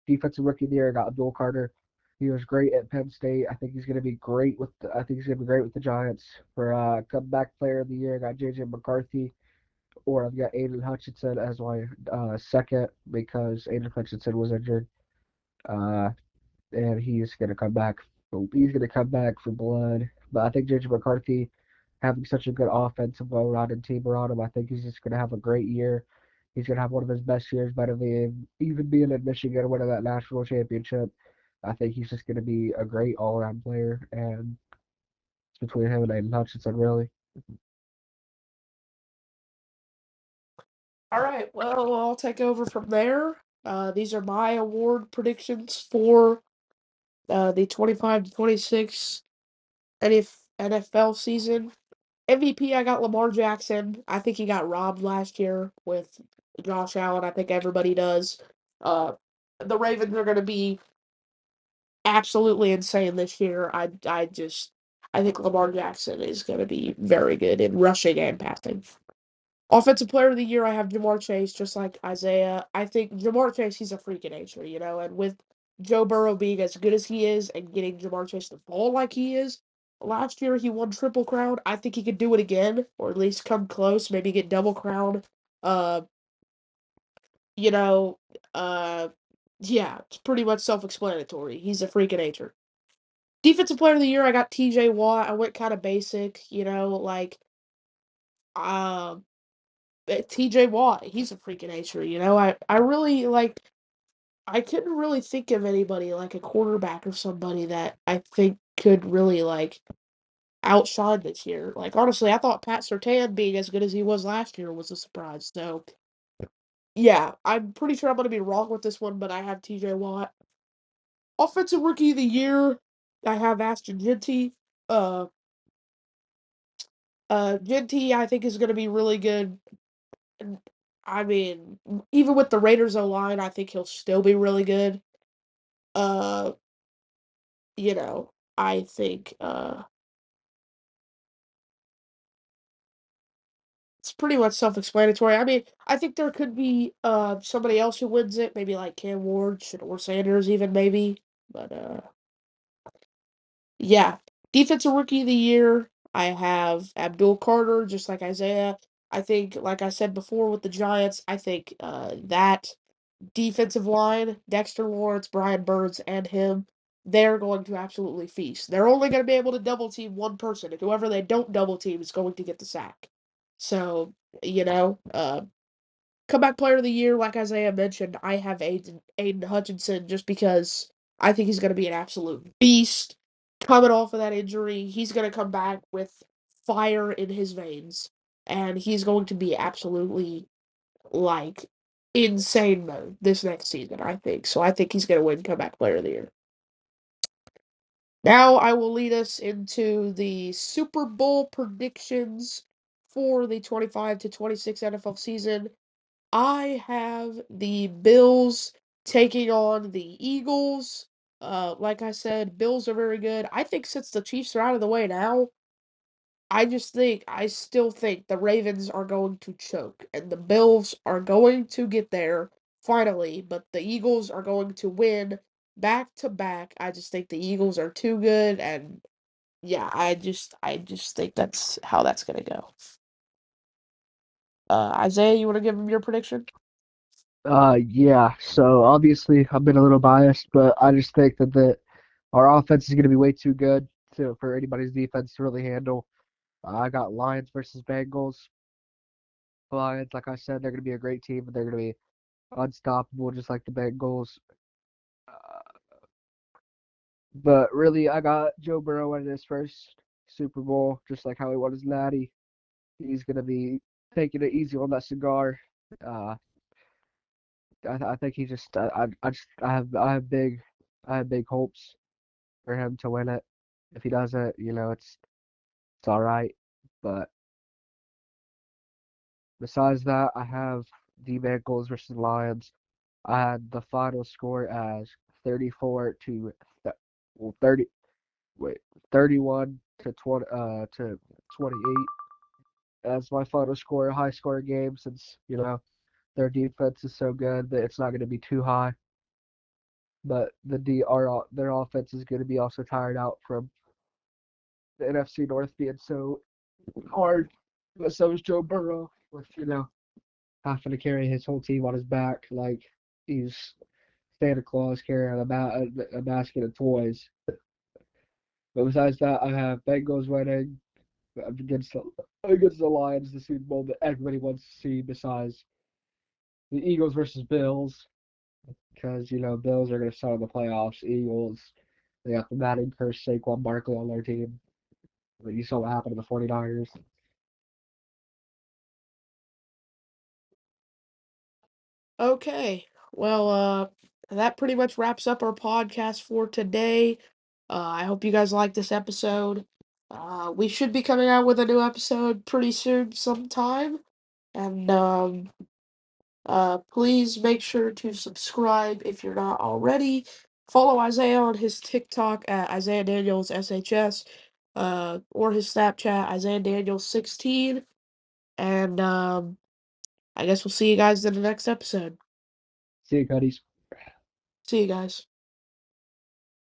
Defensive Rookie of the Year, I got Abdul Carter. He was great at Penn State. I think he's going to be great I think he's going to be great with the Giants. For Comeback Player of the Year, I got JJ McCarthy, or I've got Aiden Hutchinson as my second because Aiden Hutchinson was injured, uh, and he's going to come back. He's going to come back for blood. But I think JJ McCarthy, having such a good offensive, well-rounded team around him, I think he's just going to have a great year. He's going to have one of his best years, better than even being in Michigan, winning that national championship. I think he's just going to be a great all-around player, and it's between him and Aiden Hutchinson, really. All right, well, I'll take over from there. These are my award predictions for the 25 to 26 NFL season. MVP, I got Lamar Jackson. I think he got robbed last year with Josh Allen. I think everybody does. Uh, the Ravens are going to be absolutely insane this year. I think Lamar Jackson is going to be very good in rushing and passing. Offensive Player of the Year, I have Jamar Chase, just like Isaiah. I think Jamar Chase, he's a freak of nature, and with Joe Burrow being as good as he is and getting Jamar Chase to fall like he is, last year he won Triple Crown. I think he could do it again, or at least come close, maybe get Double Crown. Uh, you know, uh, yeah, it's pretty much self-explanatory. He's a freak of nature. Defensive Player of the Year, I got TJ Watt. I went kind of basic, um, TJ Watt, he's a freak of nature, I really I couldn't really think of anybody like a quarterback or somebody that I think could really outshine this year. Like honestly, I thought Pat Surtain being as good as he was last year was a surprise. So yeah, I'm pretty sure I'm gonna be wrong with this one, but I have TJ Watt. Offensive Rookie of the Year, I have Ashton Jeanty. Uh Jeanty I think is gonna be really good. And, I mean, even with the Raiders O line, I think he'll still be really good. Uh, I think it's pretty much self-explanatory. I mean, I think there could be somebody else who wins it, maybe like Cam Ward or Sanders, even maybe. But yeah, defensive rookie of the year, I have Abdul Carter, just like Isaiah. I think, like I said before with the Giants, I think that defensive line, Dexter Lawrence, Brian Burns, and him, they're going to absolutely feast. They're only going to be able to double team one person, and whoever they don't double team is going to get the sack. So, comeback player of the year, like Isaiah mentioned, I have Aiden Hutchinson just because I think he's going to be an absolute beast. Coming off of that injury, he's going to come back with fire in his veins, and he's going to be absolutely like insane mode this next season, I think. So I think he's gonna win comeback player of the year. Now I will lead us into the Super Bowl predictions for the 25 to 26 NFL season. I have the Bills taking on the Eagles. Like I said, Bills are very good. I think since the Chiefs are out of the way now, I still think the Ravens are going to choke and the Bills are going to get there finally, but the Eagles are going to win back to back. I just think the Eagles are too good, and yeah, I just think that's how that's gonna go. Isaiah, you want to give him your prediction? Yeah. So obviously, I've been a little biased, but I just think that our offense is going to be way too good for anybody's defense to really handle. I got Lions versus Bengals. Lions, like I said, they're going to be a great team, and they're going to be unstoppable, just like the Bengals. Uh, but really, I got Joe Burrow winning his first Super Bowl, just like how he won his natty. He's going to be taking it easy on that cigar. Uh, I think he just I have big hopes for him to win it. If he doesn't, it's all right. But besides that, I have the Bengals versus Lions. I had the final score as 34 to well 30 wait 31 to 20 to 28 as my final score, a high scoring game since their defense is so good that it's not going to be too high. But their offense is going to be also tired out from the NFC North being so hard. But so is Joe Burrow with having to carry his whole team on his back like he's Santa Claus carrying a basket of toys. But besides that, I have Bengals winning against against the Lions, the Super Bowl that everybody wants to see. Besides the Eagles versus Bills, because Bills are going to start in the playoffs. Eagles, they got the Madden curse Saquon Barkley on their team. But you saw what happened to the 49ers. Okay. Well, that pretty much wraps up our podcast for today. I hope you guys like this episode. We should be coming out with a new episode pretty soon sometime. And please make sure to subscribe if you're not already. Follow Isaiah on his TikTok at Isaiah Daniels SHS, or his Snapchat Isaiah Daniels 16. And I guess we'll see you guys in the next episode. See you, Cuddies. See you guys.